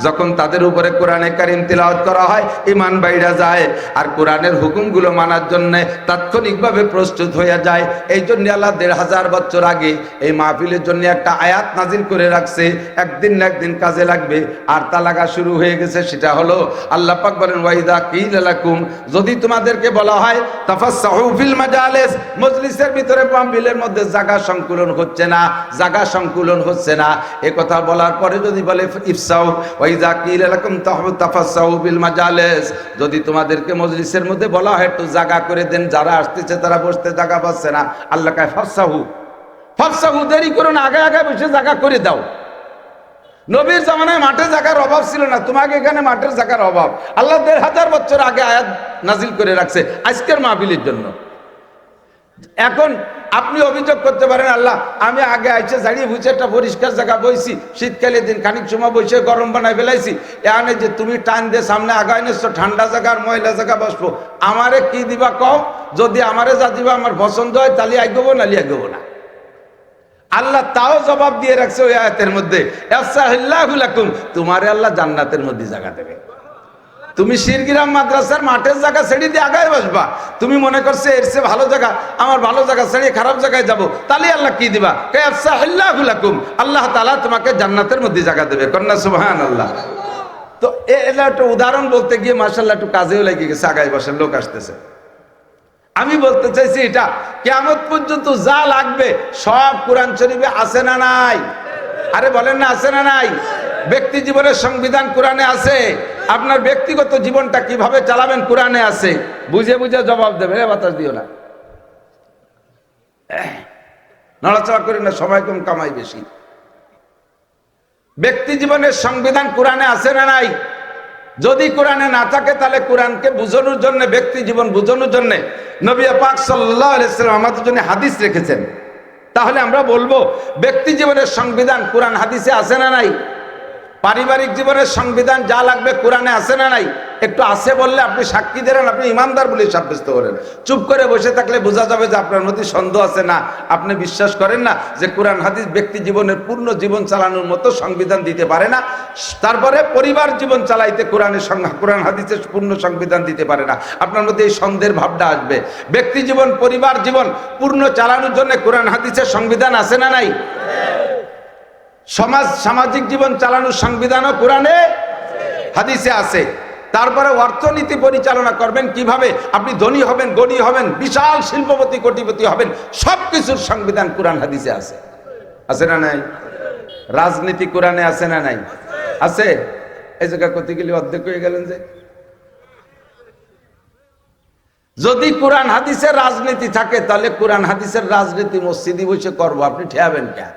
যখন তাদের উপরে কোরআনে কারীম তিলাওয়াত করা হয়, ঈমান বাইরা যায়, আর কোরআনের হুকুমগুলো মানার জন্য তাৎক্ষণিকভাবে প্রস্তুত হয়ে যায়। এই জন্য আল্লাহ ১৫০০ বছর আগে এই মাহফিলের জন্য একটা আয়াত নাজিল করে রাখছে, একদিন না একদিন কাজে লাগবে। আর তা লাগা শুরু হয়ে গেছে, সেটা হলো আল্লাহ পাক বলেন ওয়াইদা কিলা লাকুম, যদি তোমাদেরকে বলা হয় তাফাসসাহু ফিল মাজালিস, মজলিসের ভিতরে মাহফিলের মধ্যে জায়গা সংকুলন হচ্ছে না, জায়গা সংকুলন হচ্ছে না, এ কথা বলার পরে যদি বলে ইফসাউ ওয়াইজা কিলা লাকুম তাফাসসাহু বিল মাজালিস, যদি তোমাদেরকে মজলিসের মধ্যে বলা হয় একটু জায়গা করে দেন, যারা আসতেছে তারা বসতে জায়গা পাচ্ছে না, আল্লাহ কয় ফাফসাহু, ফাফসাহু, দেরি করো না, আগে আগে বসে জায়গা করে দাও। নবীর জামানায় মাঠের জায়গার অভাব ছিল না, তোমাকে এখানে মাঠের জায়গার অভাব। আল্লাহ ১৫০০ বছর আগে আয়াত নাজিল করে রাখছে আজকের মাহফিলের জন্য। এখন আপনি অভিযোগ করতে পারেন আল্লাহ আমি আগে আইসে দাঁড়িয়ে বুঝে একটা পরিষ্কার জায়গা বইছি, শীতকালে দিন খানিক সময় বসে গরম বানাই ফেলাইছি, এখানে যে তুমি টান দিয়ে সামনে আগায় নিচ্ছ, ঠান্ডা জায়গার ময়লা জায়গা বসবো, আমারে কি দিবা কও? যদি আমারে যা দিবা আমার পছন্দ হয় তাহলে আইগবো, নালি আইগবো না। আল্লাহ তাও জবাব দিয়ে রাখছে ওই আয়াতের মধ্যে, ইয়াফসাহিল্লাহু লাকুম, তোমারে আল্লাহ জান্নাতের মধ্যে জায়গা দেবে। তুমি শিরগিরাম মাদ্রাসার মাঠের জায়গা ছেড়ে দিয়ে আগায় বসবা, তুমি মনে করছে এর চেয়ে ভালো জায়গা, আমার ভালো জায়গা ছেড়ে খারাপ জায়গায় যাবো, তাহলে আল্লাহ কি দিবা? ইয়াফসাহিল্লাহু লাকুম, আল্লাহ তাআলা তোমাকে জান্নাতের মধ্যে জায়গা দেবে। কন্যা সুবহানাল্লাহ। তো এটা একটা উদাহরণ বলতে গিয়ে মাশাআল্লাহ একটু কাজেও লেগে গেছে, আগায় বসেন, লোক আসতেছে। আমি বলতে চাইছি এটা কিয়ামত পর্যন্ত যা লাগবে সব কোরআন শরীফে আছে না নাই? আরে বলেন না আছে না নাই? ব্যক্তি জীবনের সংবিধান কোরআনে আছে, আপনার ব্যক্তিগত জীবনটা কিভাবে চালাবেন কোরআনে আছে। বুঝে বুঝে জবাব দেবে, বাতাস দিও না, নড়াচড়া করি না, সময় কম কামাই বেশি। ব্যক্তি জীবনের সংবিধান কোরআনে আছে না নাই? যদি কোরআনে না থাকে তাহলে কোরআনকে বুঝানোর জন্য, ব্যক্তি জীবন বুঝানোর জন্য নবী পাক সাল্লাল্লাহু আলাইহি ওয়াসাল্লাম আমাদের জন্য হাদিস রেখেছেন। তাহলে আমরা বলবো ব্যক্তি জীবনের সংবিধান কোরআন হাদিসে আছে না নাই? পারিবারিক জীবনের সংবিধান যা লাগবে কোরআনে আছে না নাই? একটু আছে বললে আপনি সাক্ষী দেন, আপনি ইমানদার বলে সাব্যস্ত করেন। চুপ করে বসে থাকলে বোঝা যাবে যে আপনার মধ্যে সন্দেহ আছে, না আপনি বিশ্বাস করেন না যে কোরআন হাদিস ব্যক্তি জীবনের পূর্ণ জীবন চালানোর মতো সংবিধান দিতে পারে না। তারপরে পরিবার জীবন চালাইতে কোরআন হাদিসের পূর্ণ সংবিধান দিতে পারে না। আপনার মধ্যে এই সন্দেহের ভাবটা আসবে। ব্যক্তি জীবন, পরিবার জীবন পূর্ণ চালানোর জন্য কোরআন হাদিসের সংবিধান আছে না নাই? সামাজিক জীবন চালানোর সংবিধানও কোরআনে হাদিসে আছে। তারপরে অর্থনীতি পরিচালনা করবেন কিভাবে, আপনি ধনী হবেন, গণী হবেন, বিশাল শিল্পপতি, কোটিপতি হবেন, সবকিছুর সংবিধান কোরআন হাদিসে আছে। আছে না নাই? রাজনীতি কোরআনে আছে না নাই? আছে। এই জায়গা করতে গেলে অর্ধেক হয়ে গেলেন যে। যদি কোরআন হাদিসের রাজনীতি থাকে তাহলে কোরআন হাদিসের রাজনীতি মসজিদে বসে করবো, আপনি ঠেয়াবেন কেন?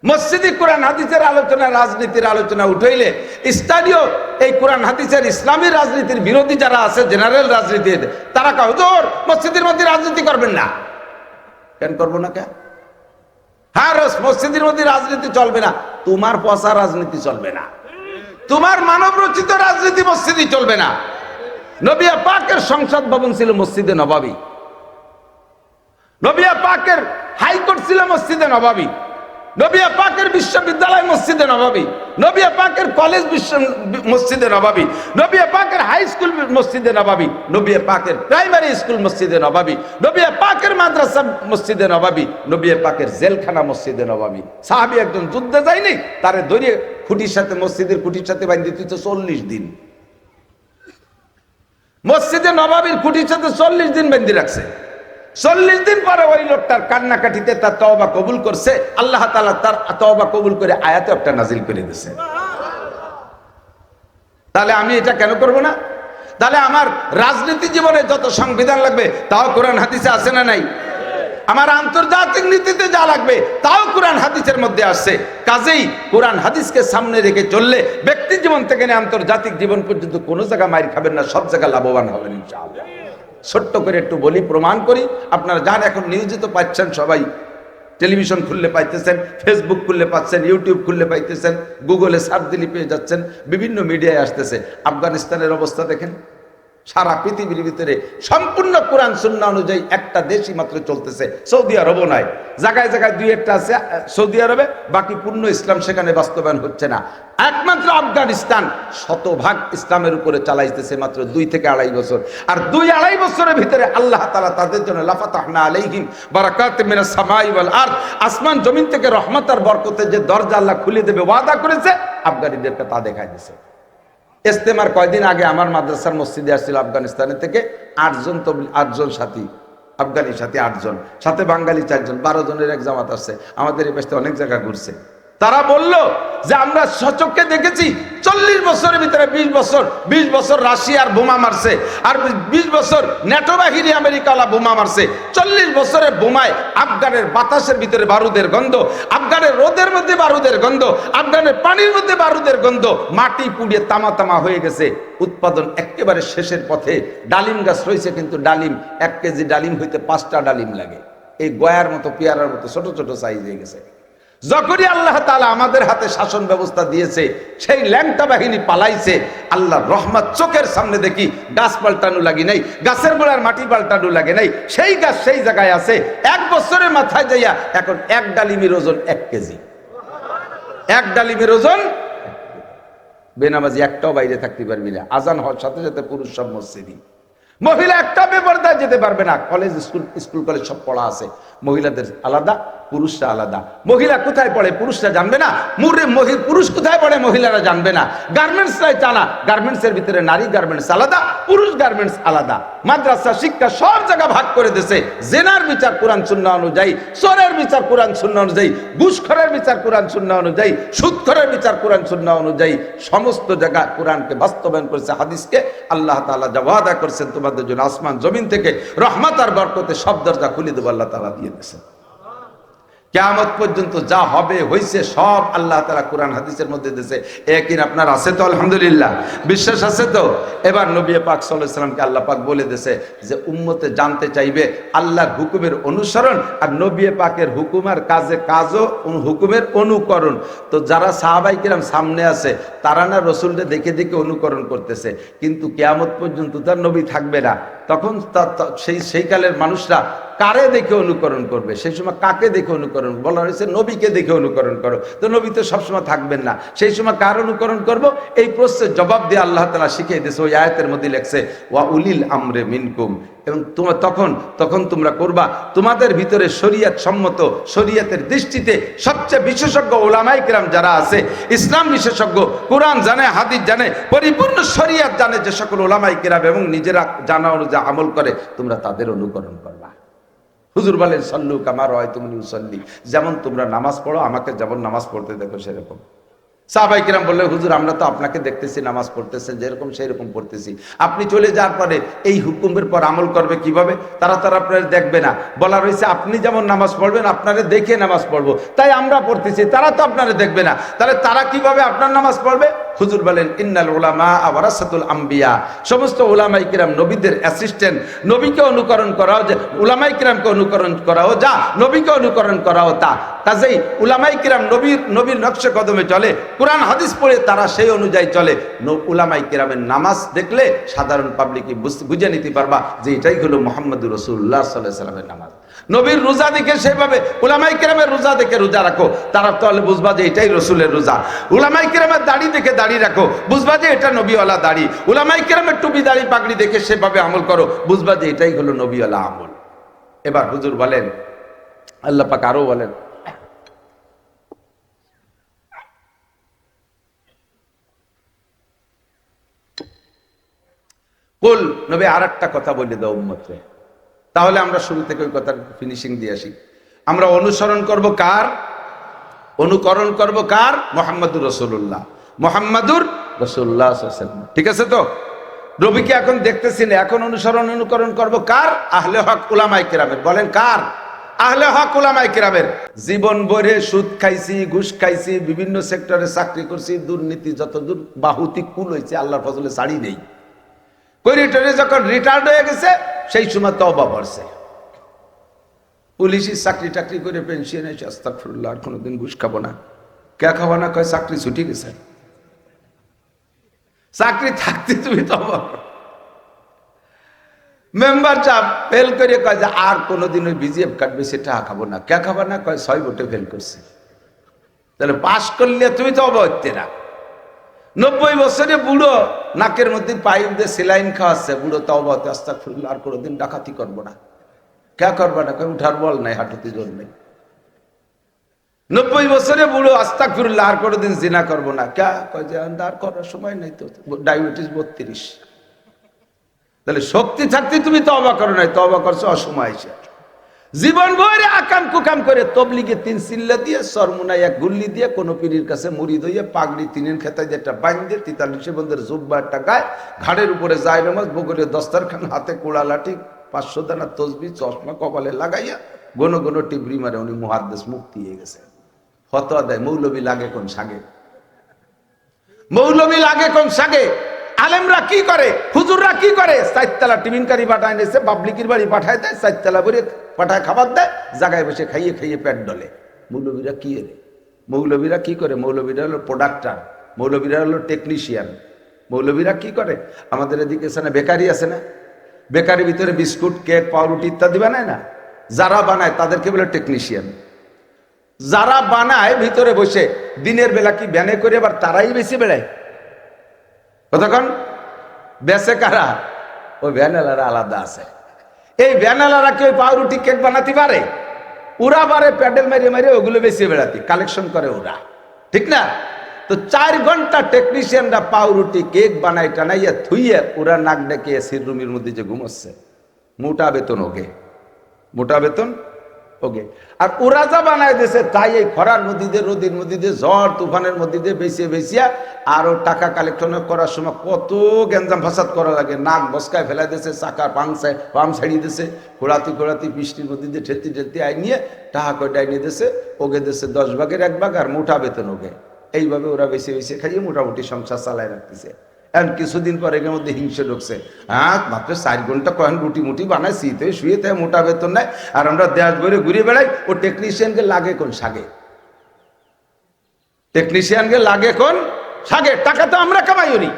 মসজিদে কোরআন হাদিসের আলোচনা, রাজনীতির আলোচনা উঠাইলে স্থানীয় এই কোরআন হাদিসের ইসলামী রাজনীতির বিরোধী যারা আছে, জেনারেল রাজনীতির, তারা কয় হুজুর মসজিদের মধ্যে রাজনীতি করবেন না। কেন করবো না? কেন? হ্যাঁ, মসজিদের মধ্যে রাজনীতি চলবে না, তোমার পচা রাজনীতি চলবে না, তোমার মানব রচিত রাজনীতি মসজিদে চলবে না। নবী পাকের সংসদ ভবন ছিল মসজিদে নববী, নবী পাকের হাইকোর্ট ছিল মসজিদে নববী, নবী পাকের বিশ্ববিদ্যালয় মসজিদে নববী, নবী পাকের কলেজ মসজিদে নববী, নবী পাকের হাই স্কুল মসজিদে নববী, নবী পাকের প্রাইমারি স্কুল মসজিদে নববী, নবী পাকের মাদ্রাসা মসজিদে নববী, নবী পাকের জেলখানা মসজিদে নববী। সাহাবী একজন যুদ্ধে যায়নি, তারে ধরিয়ে খুঁটির সাথে, মসজিদের খুঁটির সাথে বাঁধি দিত 40 দিন। মসজিদে নববীর খুঁটির সাথে 40 দিন বেঁধে রাখছে। 40 দিন পরে ওই লোকটার কান্নাকাটিতে তার তওবা কবুল করছে, আল্লাহ তাআলা তার তওবা কবুল করে আয়াতে একটা নাজিল করে দিয়েছে। তাহলে আমি এটা কেন করব না? তাহলে আমার রাজনীতি জীবনে যত সংবিধান লাগবে তাও কোরআন হাদিসে আছে না নাই? আমার আন্তর্জাতিক নীতিতে যা লাগবে তাও কোরআন হাদিসের মধ্যে আসছে। কাজেই কোরআন হাদিসকে সামনে রেখে চললে ব্যক্তি জীবন থেকে নিয়ে আন্তর্জাতিক জীবন পর্যন্ত কোনো জায়গা মাইর খাবেন না, সব জায়গায় লাভবান হবেন ইনশাআল্লাহ। ছোট্ট করে একটু বলি, প্রমাণ করি। আপনারা যারা এখন নিয়োজিত পাচ্ছেন, সবাই টেলিভিশন খুললে পাইতেছেন, ফেসবুক খুললে পাচ্ছেন, ইউটিউব খুললে পাইতেছেন, গুগলে সার্চ দিলে পেয়ে যাচ্ছেন, বিভিন্ন মিডিয়ায় আসতেছে। আফগানিস্তানের অবস্থা দেখেন, সারা পৃথিবীর ভিতরে সম্পূর্ণ কোরআন সুন্নাহ অনুযায়ী একটা দেশই মাত্র চলতেছে, সৌদি আরবও নাই, জায়গায় জায়গায় দুই একটা আছে সৌদি আরবে, বাকি পূর্ণ ইসলাম সেখানে বাস্তবায়ন হচ্ছে না। একমাত্র আফগানিস্তান শতভাগ ইসলামের উপরে চালাইতেছে মাত্র 2 থেকে 2.5 বছর। আর 2-2.5 বছরের ভিতরে আল্লাহ তাআলা তাদের জন্য লাফাতাহনা আলাইহিম বারাকাতুম মিনাস সামাই ওয়াল আরদ, আসমান জমিন থেকে রহমত আর বরকতের যে দরজা আল্লাহ খুলে দেবে ওয়াদা করেছে, আফগানিদেরকে তা দেখাই দিয়েছে। ইস্তেমার কয়দিন আগে আমার মাদ্রাসার মসজিদে আসছিল আফগানিস্তানের থেকে 8 জন সাথী, আফগানি সাথী 8 জন, সাথে বাঙালি 4 জন, 12 জনের এক জামাত আসছে। আমাদের এই পাশে অনেক জায়গা ঘুরছে। তারা বলল যে আমরা সচক্ষে দেখেছি 40 বছরের ভিতরে 20 বছর রাশিয়ার বোমা মারছে, আর 20 বছর ন্যাটো বাহিনী আমেরিকাওয়ালা বোমা মারছে। 40 বছরের বোমায় আফগানের বাতাসের ভিতরে বারুদের গন্ধ, আফগানের রোদের মধ্যে বারুদের গন্ধ, আফগানের পানির মধ্যে বারুদের গন্ধ, মাটি পুড়িয়ে তামা তামা হয়ে গেছে। উৎপাদন একেবারে শেষের পথে। ডালিম গাছ রয়েছে, কিন্তু ডালিম 1 কেজি ডালিম হইতে 5টা ডালিম লাগে। এই গয়ার মতো, পেয়ারার মতো ছোট ছোট সাইজ হয়ে গেছে। যখনই আল্লাহ তাআলা আমাদের হাতে শাসন ব্যবস্থা দিয়েছে, সেই ল্যাংটা বাহিনী পালাইছে। আল্লাহর রহমত চোখের সামনে দেখি, গাছ পাল্টানো লাগে নাই, গাছের গোড়ার মাটি পাল্টানো লাগে নাই, সেই গাছ সেই জায়গায় আছে। 1 বছরের মাথায় যাইয়া এখন 1 ডালিমের ওজন 1 কেজি। 1 ডালিমের ওজন। বেনামাজি একটাও বাইরে থাকতে পারবি না, আজান হওয়ার সাথে সাথে পুরুষ সব মসজিদে, মহিলা একটা বেপরদায় যেতে পারবে না। কলেজ স্কুল কলেজ সব পড়া আছে, মহিলাদের আলাদা, পুরুষরা আলাদা। মহিলা কোথায় পড়ে পুরুষরা জানবে না, পুরুষ কোথায় পড়ে মহিলারা জানবে না। গার্মেন্টসরাই টানা, গার্মেন্টসের ভিতরে নারী গার্মেন্টস আলাদা, পুরুষ গার্মেন্টস আলাদা। মাদ্রাসা শিক্ষা সব জায়গা ভাগ করে দিয়েছে। জেনার বিচার কোরআন সুন্নাহ অনুযায়ী, চোরের বিচার কোরআন সুন্নাহ অনুযায়ী, ঘুষখোরের বিচার কোরআন সুন্নাহ অনুযায়ী, সুদখোরের বিচার কোরআন সুন্নাহ অনুযায়ী। সমস্ত জায়গা কোরআনকে বাস্তবায়ন করেছে, হাদিসকে। আল্লাহ তাআলা যা ওয়াদা করেছেন তোমাদের জন্য আসমান জমিন থেকে রহমত আর বরকতে সব দরজা খুলে দেব, আল্লাহ তাআলা দিয়ে দিয়েছেন। কিয়ামত পর্যন্ত যা হবে হইছে সব আল্লাহ তাআলা কোরআন হাদিসের মধ্যে দিয়েছে। একদিন আপনার আছে তো আলহামদুলিল্লাহ, বিশ্বাস আছে তো? এবার নবী পাক সাল্লাল্লাহু আলাইহি ওয়াসাল্লামকে আল্লাহ পাক বলে দিয়েছে যে উম্মতে জানতে চাইবে আল্লাহর হুকুমের অনুসরণ আর নবী পাকের হুকুম আর কাজও হুকুমের অনুকরণ। তো যারা সাহাবায়ে কিরাম সামনে আছে তারা না রাসূলকে দেখে দেখে অনুকরণ করতেছে, কিন্তু কিয়ামত পর্যন্ত তার নবী থাকবে না। তখন সেই কালের মানুষরা কারে দেখে অনুকরণ করবে? সেই সময় কাকে দেখে অনুকরণ? বলা হয়েছে নবীকে দেখে অনুকরণ করো। তো নবী তো সবসময় থাকবেন না, সেই সময় কার অনুকরণ করব? এই প্রশ্নের জবাব দিয়ে আল্লাহ তাআলা শিখিয়ে দিয়েছে। ওই আয়াতের মধ্যে লেখছে ওয়া উলিল আমরে মিনকুম, এবং তখন তোমরা করবা তোমাদের ভিতরে শরীয়ত সম্মত, শরীয়তের দৃষ্টিতে সবচেয়ে বিশেষজ্ঞ উলামায়ে কিরাম যারা আছে, ইসলাম বিশেষজ্ঞ, কোরআন জানে, হাদিস জানে, পরিপূর্ণ শরীয়ত জানে, যে সকল উলামায়ে কিরাম এবং নিজেরা জানা অনুযায়ী আমল করে, তোমরা তাদের অনুকরণ করবা। হুজুর বলেন সল্লু কামা রাআইতুমুনি উসাল্লি, যেমন তোমরা নামাজ পড়ো আমাকে যেমন নামাজ পড়তে দেখো সেরকম। সাহাবায়ে কিরাম বললেন হুজুর আমরা তো আপনাকে দেখতেছি নামাজ পড়তেছেন যেরকম সেরকম পড়তেছি, আপনি চলে যাওয়ার পরে এই হুকুমের পর আমল করবে কিভাবে? তারা আপনার দেখবে না। বলা রয়েছে আপনি যেমন নামাজ পড়বেন আপনারা দেখে নামাজ পড়বো, তাই আমরা পড়তেছি, তারা তো আপনারা দেখবে না, তাহলে তারা কিভাবে আপনার নামাজ পড়বে? হুজুর বলেন ইন্নাল উলামা ওয়ারাসাতুল আম্বিয়া, সমস্ত উলামায়ে কিরাম নবীদের অ্যাসিস্ট্যান্ট, নবীকে অনুকরণ করাও যে উলামায়ে কিরামকে অনুকরণ করাও যা, নবীকে অনুকরণ করাও তা। কাজেই উলামায়ে কিরাম নবীর নকশে কদমে চলে, কোরআন হাদিস পড়ে তারা সেই অনুযায়ী চলে। উলামায়ে কিরামের নামাজ দেখলে সাধারণ পাবলিকই বুঝে নিতে পারবা যে এটাই হলো মুহাম্মদুর রাসূলুল্লাহ সাল্লাল্লাহু আলাইহি ওয়াসাল্লামের নামাজ। নবীর রোজা দেখে সেভাবে উলামায়ে কিরামের রোজা দেখে রোজা রাখো, তারা তাহলে বুঝবা যে এটাই রাসূলের রোজা। উলামায়ে কিরামের দাড়ি দেখে দাড়ি রাখো, বুঝবা যে এটা নবীওয়ালা দাড়ি। উলামায়ে কিরামের টুপি দাড়ি পাগড়ি দেখে সেভাবে আমল করো, বুঝবা যে এটাই হলো নবীওয়ালা আমল। এবার হুজুর বলেন, আল্লাহ পাক আরো বলেন, কুল, নবী আরেকটা কথা বলে দাও উম্মতকে। তাহলে আমরা শুরু থেকে ওই কথার ফিনিশিং দিয়ে আসি। আমরা অনুসরণ করব কার? অনুকরণ করব কার? মুহাম্মদুর রাসূলুল্লাহ, মুহাম্মদুর রাসূলুল্লাহ সাল্লাল্লাহু আলাইহি ওয়াসাল্লাম। ঠিক আছে তো? নবীকে এখন দেখতেছি না, এখন অনুকরণ করব কার? আহলে হক উলামায়ে কিরামের। বলেন কার? আহলে হক উলামায়ে কিরামের। জীবন ভরে সুদ খাইছি, ঘুষ খাইছি, বিভিন্ন সেক্টরে চাকরি করছি, দুর্নীতি যতদূর বাহুতি কুল হয়েছে আল্লাহর ফজলে ছাড়ি নেই। করিডোরে যখন রিটায়ার্ড হয়ে গেছে সেই সময় তওবা করছে। পুলিশের চাকরি টাকরি করে পেনশন এসে আস্তাগফিরুল্লাহ, আর কোনোদিন ঘুষ খাবো না। কে খাবো না? কয় চাকরি ছুটি গেছে। চাকরি থাকতে তুমি তওবা করো। মেম্বার সাহেব ফেল করে কয় যে আর কোনোদিন ওই বিজিএফ কাটবে সেটা খাবো না। কে খাবো না? কয় 6 ভোটে ফেল করছে। তাহলে পাশ করলে তুমি তওবা হইতে না। 90 বছরে বুড়ো নাকের মধ্যে পাইপ দিয়ে সেলাইন খাওয়াচ্ছে, বুড়ো তওবা হতে আস্তাগফিরুল্লাহ, আর কোনোদিন ডাকাতি করবো না। কে করবে না? কয় উঠার বল নাই, হাঁটুতে জোর নেই। 90 বছরে বুড়ো আস্তাগফিরুল্লাহ, আর কোনোদিন জিনা করবো না। কে? কয় যে আর করার সময় নেই তো, ডায়াবেটিস 32। তাহলে শক্তি থাকতে তুমি তওবা করো নাই, তওবা করছো অসময় এসে। জীবন ভরে আকাম কুকাম করে তবলিগে 3 চিল্লা দিয়ে, সরমুনায় 1 গুল্লি দিয়ে, কোন পীরের কাছে মুড়ি দইয়ে, পাগড়ি 3 খেতায় দিয়ে একটা বাইন্দে, 43 বন্ধের জুব্বা একটা গায়ে, ঘাড়ের উপরে যায় নামাজ, বগরে দস্তারখান, হাতে কোড়া লাঠি, 500 দানা তসবি, চশমা কপালে লাগাইয়া গনো গনো টিবরি মারে। উনি মুহাদ্দিস, মুফতি হয়ে গেছে। ফতোয়া দেয় মৌলবী লাগে কোন সাগে, মৌলবী লাগে কোন সাগে। আলেমরা কি করে, হুজুররা কি করে? 4 তলা টিফিনকারি পাঠায় নিয়েছে, পাবলিকের বাড়ি পাঠায় দেয়, 4 তলা ভরে পাঠায় খাবার দেয়, জায়গায় বসে খাইয়ে খাইয়ে পেট ডলে। মৌলবীরা কি রে? মৌলবীরা কি করে? মৌলবীরা হলো প্রোডাক্টার, মৌলবীরা হলো টেকনিশিয়ান। মৌলবীরা কি করে? আমাদের এদিকে এখানে বেকারি আছে না, বেকারির ভিতরে বিস্কুট, কেক, পাউরুটি ইত্যাদি বানায় না, যারা বানায় তাদেরকে বলে টেকনিশিয়ান। যারা বানায় ভিতরে বসে দিনের বেলা কি ব্যানে করে আবার তারাই বেশি বেড়ায়। কতক্ষণ বেচে কারা? ওই ভ্যানালারা আলাদা আছে। এই ভ্যানালারা কি ওই পাউরুটি কেক বানাতে পারে? ওরা পারে প্যাডেল মারিয়ে মারিয়ে ওগুলো বেশি বেড়াতে, কালেকশন করে ওরা, ঠিক না? তো 4 ঘন্টা টেকনিশিয়ানরা পাউরুটি কেক বানায় টানাইয়া থুইয়ে ওরা নাক ডেকে এসির রুমের মধ্যে যে ঘুমোচ্ছে। মোটা বেতন ওকে, মোটা বেতন ওকে। আর ওরা যা বানায় দিয়েছে তাই এই খরার নদীতে, নদীর মধ্যে ঝড় তুফানের মধ্যে বেঁচিয়ে বেঁচিয়া আরো টাকা কালেকশন করার সময় কত গ্যাঞ্জাম ফাসাদ করা লাগে। নাক বসকায় ফেলা দিয়েছে, চাকার পাম ছাড়িয়ে দিয়েছে, ঘোড়াতি বৃষ্টির মধ্যে দিয়ে ঠেলতে আই নিয়ে টাকা কয়টা নিয়ে দিয়েছে। ওকে দিয়েছে 10 ভাগের 1 ভাগ আর মোটা বেতন ওকে। এইভাবে ওরা বেছে খাইয়ে মোটামুটি সংসার চালায় রাখতেছে। এখন কিছুদিন পরে এর মধ্যে হিংসে ঢুকছে। মাত্র 4 ঘন্টা কখন রুটি মুটি বানায়, শীতে শুয়ে তাই মোটা বেতন নেয়, আর আমরা দেশ ভরে ঘুরে বেড়াই। ও টেকনিশিয়ানকে লাগে কোন সাগে, টেকনিশিয়ানকে লাগে কোন সাগে। টাকা তো আমরা কামাই করি,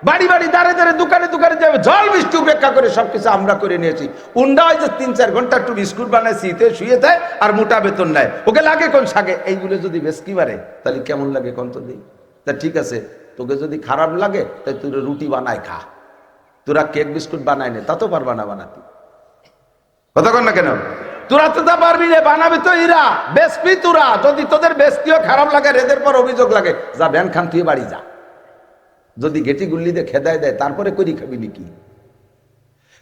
বাড়ি দাঁড়ে দোকানে যাবে, জল বৃষ্টি উপেক্ষা করে সবকিছু আমরা করে নিয়েছি। উন্ডা হয় যে 3-4 ঘন্টা একটু বিস্কুট বানায়, শীতে শুয়ে দেয় আর মোটা বেতন নেয়। ওকে লাগে কোন সাগে। এইগুলো যদি বেশকি বাড়ে তাহলে কেমন লাগে কোন তো দিই। তা ঠিক আছে, তোকে যদি খারাপ লাগে তাই তুই রুটি বানায় খা, তোরা কেক বিস্কুট বানায় নে, তা তো পারবা না বানাতে। কথা কন না কেন? তোরা তো তা পারবি রে, বানাবি তো এরা, বেসপি তোরা। যদি তোদের বেসপিও খারাপ লাগে, এদের পর অভিযোগ লাগে, যা ব্যান খান তুই বাড়ি যা। যদি গেটি গুল্লিতে খেদায় দেয় তারপরে করি খাবি নাকি?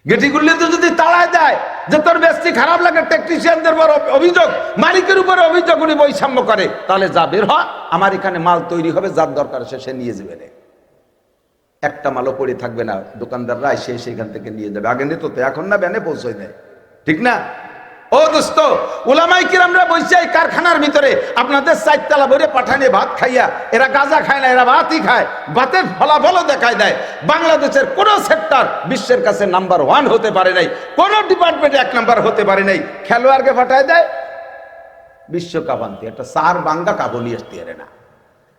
গেটি গুল্লিতে যদি তাড়ায় দেয় যে তোর বেসপি খারাপ লাগে, টেকনিশিয়ানদের পর অভিযোগ, মালিকের উপরে অভিযোগ, উনি বৈষম্য করে, তাহলে যা বের হ, আমার এখানে মাল তৈরি হবে, যার দরকার সে নিয়ে যাবে রে। একটা মালও পড়ে থাকবে না, দোকানদাররা এসে সেখান থেকে নিয়ে যাবে। আগে নিত তো, এখন না ব্যানে পৌঁছয় দেয়, ঠিক না? ও দোস্ত, উলামায়ে কিরামরা বসে এই কারখানার ভিতরে আপনাদের 4 তলা ভরে পাঠানে ভাত খাইয়া, এরা গাঁজা খায় না, এরা ভাতই খায়, ভাতের ফলাফলও দেখায় দেয়। বাংলাদেশের কোন সেক্টর বিশ্বের কাছে নাম্বার 1 হতে পারে নাই, কোন ডিপার্টমেন্টে 1 নাম্বার হতে পারে নাই। খেলোয়াড়কে পাঠায় দেয় বিশ্বকাপ আনতে, একটা 4 বাঙ্গা কাপ নিয়ে আসতে পারে না।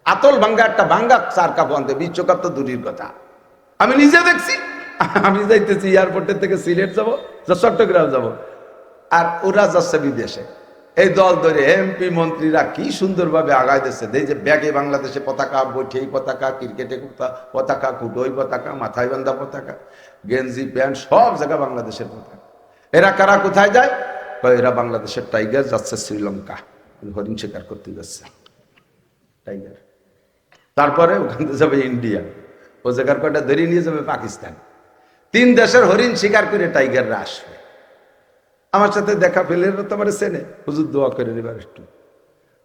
আতল ভাঙ্গা একটা ভাঙ্গা 4 কাপ আনতে, বিশ্বকাপ তো দূরের কথা। আমি নিজে দেখছি, আমি যাইতেছি এয়ারপোর্টের থেকে সিলেট যাব, চট্টগ্রাম যাব, আর ওরা যাচ্ছে বিদেশে। এই দল ধরে এমপি মন্ত্রীরা কি সুন্দরভাবে আগায় দিচ্ছে। এই যে ব্যাগে বাংলাদেশে পতাকা, বৈঠেই পতাকা, ক্রিকেটে পতাকা, কুটোই পতাকা, মাথায় বান্ধা পতাকা, গেঞ্জি প্যান্ট সব জায়গা বাংলাদেশের পতাকা। এরা কারা কোথায় যায়? এরা বাংলাদেশের টাইগার যাচ্ছে শ্রীলঙ্কা, হরিণ শিকার করতে যাচ্ছে টাইগার। তারপরে ওখান থেকে যাবে ইন্ডিয়া, ও জায়গার কয়টা ধরে নিয়ে যাবে পাকিস্তান। 3 দেশের হরিণ শিকার করে টাইগাররা আসবে। আমার সাথে দেখা পেলে তোমার চেনে, হুজুর দোয়া করে নেবার, একটু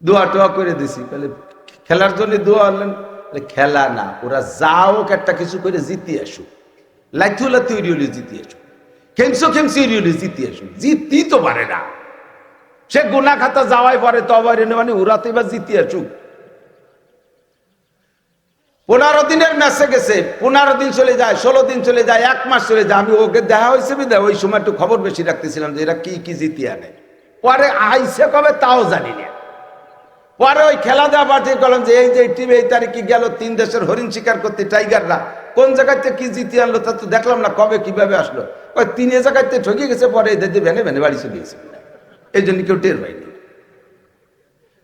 দোয়া টোয়া করে দিছি। তাহলে খেলার জন্য দোয়া আনলেন? খেলা না, ওরা যাও একটা কিছু করে জিতে আসুক, লাইথুলাতি উড়িয়ে জিতে আসুক, খেমসি উড়িয়ে জিতে আসুক। জিততেই তো পারে না, সে গুনা খাতা যাওয়াই পারে তবাই মানে ওরাতে বা জিতে আসুক। 15 দিনের ম্যাচে গেছে, 15 দিন চলে যায়, 16 দিন চলে যায়, 1 মাস চলে যায়। আমি ওকে দেখা হয়েছে বিদায় ওই সময় একটু খবর বেশি রাখতেছিলাম যে এরা কি জিতিয়ে আনে। পরে আইসে কবে তাও জানি না। পরে ওই খেলা দেওয়া পাঠিয়ে গেলাম যে এই যে টিম এই তারিখে গেল 3 দেশের হরিণ শিকার করতে টাইগাররা, কোন জায়গাতে কি জিতিয়ে আনলো তা তো দেখলাম না, কবে কিভাবে আসলো। ওই 3 জায়গাতে ঠকিয়ে গেছে, পরে এদের ভেনে বাড়ি চলে গেছে। এই জন্য কেউ টের পাইনি।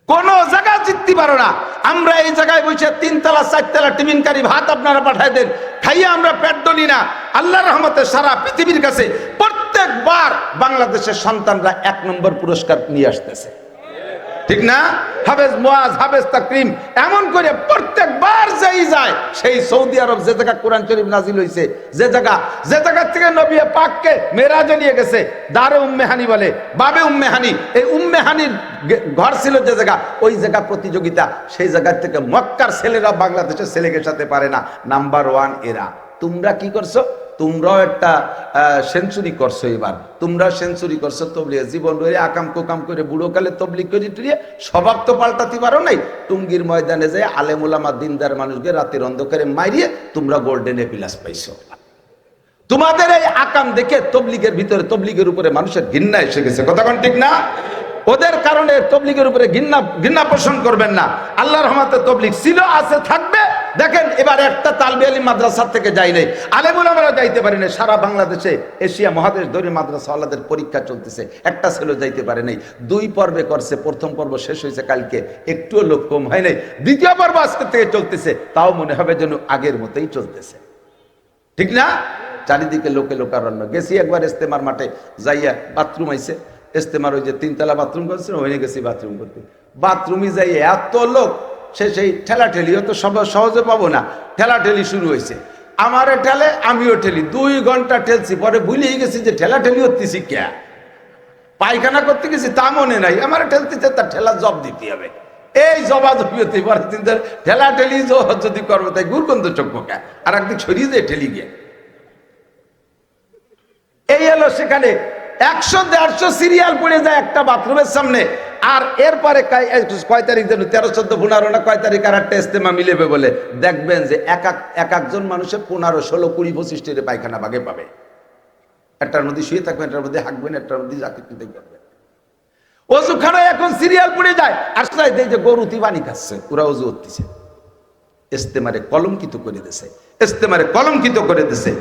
কোন জায়গা জিততে পারো না। আমরা এই জায়গায় বসে 3 তলা 4 তলা টিফিনকারী ভাত আপনারা পাঠায় দেন, খাইয়ে আমরা পেট ডলি না। আল্লাহর রহমতে সারা পৃথিবীর কাছে প্রত্যেকবার বাংলাদেশের সন্তানরা 1 নম্বর পুরস্কার নিয়ে আসতেছে, ঠিক না? হাফেজ মুয়াজ, হাফেজ তাকরিম, এমন করে প্রত্যেকবার যেই যায়, সেই সৌদি আরব যে জায়গা কোরআন শরীফ নাজিল হয়েছে, যে জায়গা থেকে নবী পাককে মেরাজে নিয়ে গেছে, দারে উম্মে হানি বলে, বাবে উম্মে হানি, এই উম্মে হানির ঘর ছিল যে জায়গা, ওই জায়গা প্রতিযোগিতা, সেই জায়গা থেকে মক্কার ছেলেরা বাংলাদেশের ছেলেকে সাথে পারে না, নাম্বার 1 এরা। তোমরা কি করছো? তোমরাও একটা সেঞ্চুরি করছো, এবার তোমরা সেঞ্চুরি করছো তবলিগে। জীবন রয়ে আকাম কোকাম করে বুড়োকালে তবলিগ করে টুরিয়ে স্বভাব তো পাল্টাতে পারো নাই। টুঙ্গির ময়দানে যায় আলেম ওলামা দিনদার মানুষকে রাতের অন্ধকারে মারিয়ে তোমরা গোল্ডেন এপিলাস পাইছো। তোমাদের এই আকাম দেখে তবলিগের ভিতরে, তবলিগের উপরে মানুষের ঘৃণা এসে গেছে। কথা কোন ঠিক না? ওদের কারণে তবলিগের উপরে ঘৃণা পোষণ করবেন না। আল্লাহর রহমতে তবলিগ ছিল, আছে, থাকবে। দেখেন এবার একটা তালবে আলিম মাদ্রাসা থেকে যাই নাই, আলেম ওলামারা যাইতে পারে নাই। সারা বাংলাদেশে এশিয়া মহাদেশ ধরে মাদ্রাসাওয়ালাদের পরীক্ষা চলতেছে, একটা ছেলে যাইতে পারে নাই। 2 পর্বে করছে, প্রথম পর্ব শেষ হয়েছে কালকে, একটুও লোক কম হয় নাই। দ্বিতীয় পর্ব আজকে থেকে চলতেছে, তাও মনে হবে যেন আগের মতোই চলতেছে, ঠিক না? চারিদিকে লোকারণ্য। গেছি একবার ইস্তেমার মাঠে যাইয়া, বাথরুম আইছে, ইস্তেমার ওই যে 3 তলা বাথরুম করছে, ওইনে গেছি বাথরুম করতে। বাথরুমে যাই এত লোক, সেই ঠেলাঠেলিও তো সহজে পাবো না, ঠেলাঠেলি শুরু হয়েছে। আমারে ঠেলে, আমিও ঠেলি, 2 ঘন্টা ঠেলছি। পরে ভুলেই গেছি যে ঠেলাঠেলি হতেছি কে, পায়খানা করতে গেছি তা মনে নাই, আমার ঠেলতে তার ঠেলা জব দিতে হবে। এই জবা জবিতে ঠেলা ঠেলি যদি করবো তাই গুরগন্ধ চোখ আর একদিক সরিয়ে যায় ঠেলি গিয়ে। এই এলো সেখানে 100-150 সিরিয়াল পড়ে যায় একটা বাথরুমের সামনে। আর এরপরে কয় তারিখ যেন 13-14-15 না কয় তারিখ আর একটা ইস্তেমা মিলেবে বলে দেখবেন যে একজন মানুষের 15-16-20-25 পায়খানা ভাগে পাবে। একটার মধ্যে শুয়ে থাকবেন, একটার মধ্যে হাঁকবেন, একটার মধ্যে জাকির করবেন। অজুখানে এখন সিরিয়াল পড়ে যায়। আর যে গরু তিবানি খাচ্ছে, ওরা অজু হচ্ছে। ইস্তেমারে কলঙ্কিত করে দিছে, ইস্তেমারে কলঙ্কিত করে দিছে।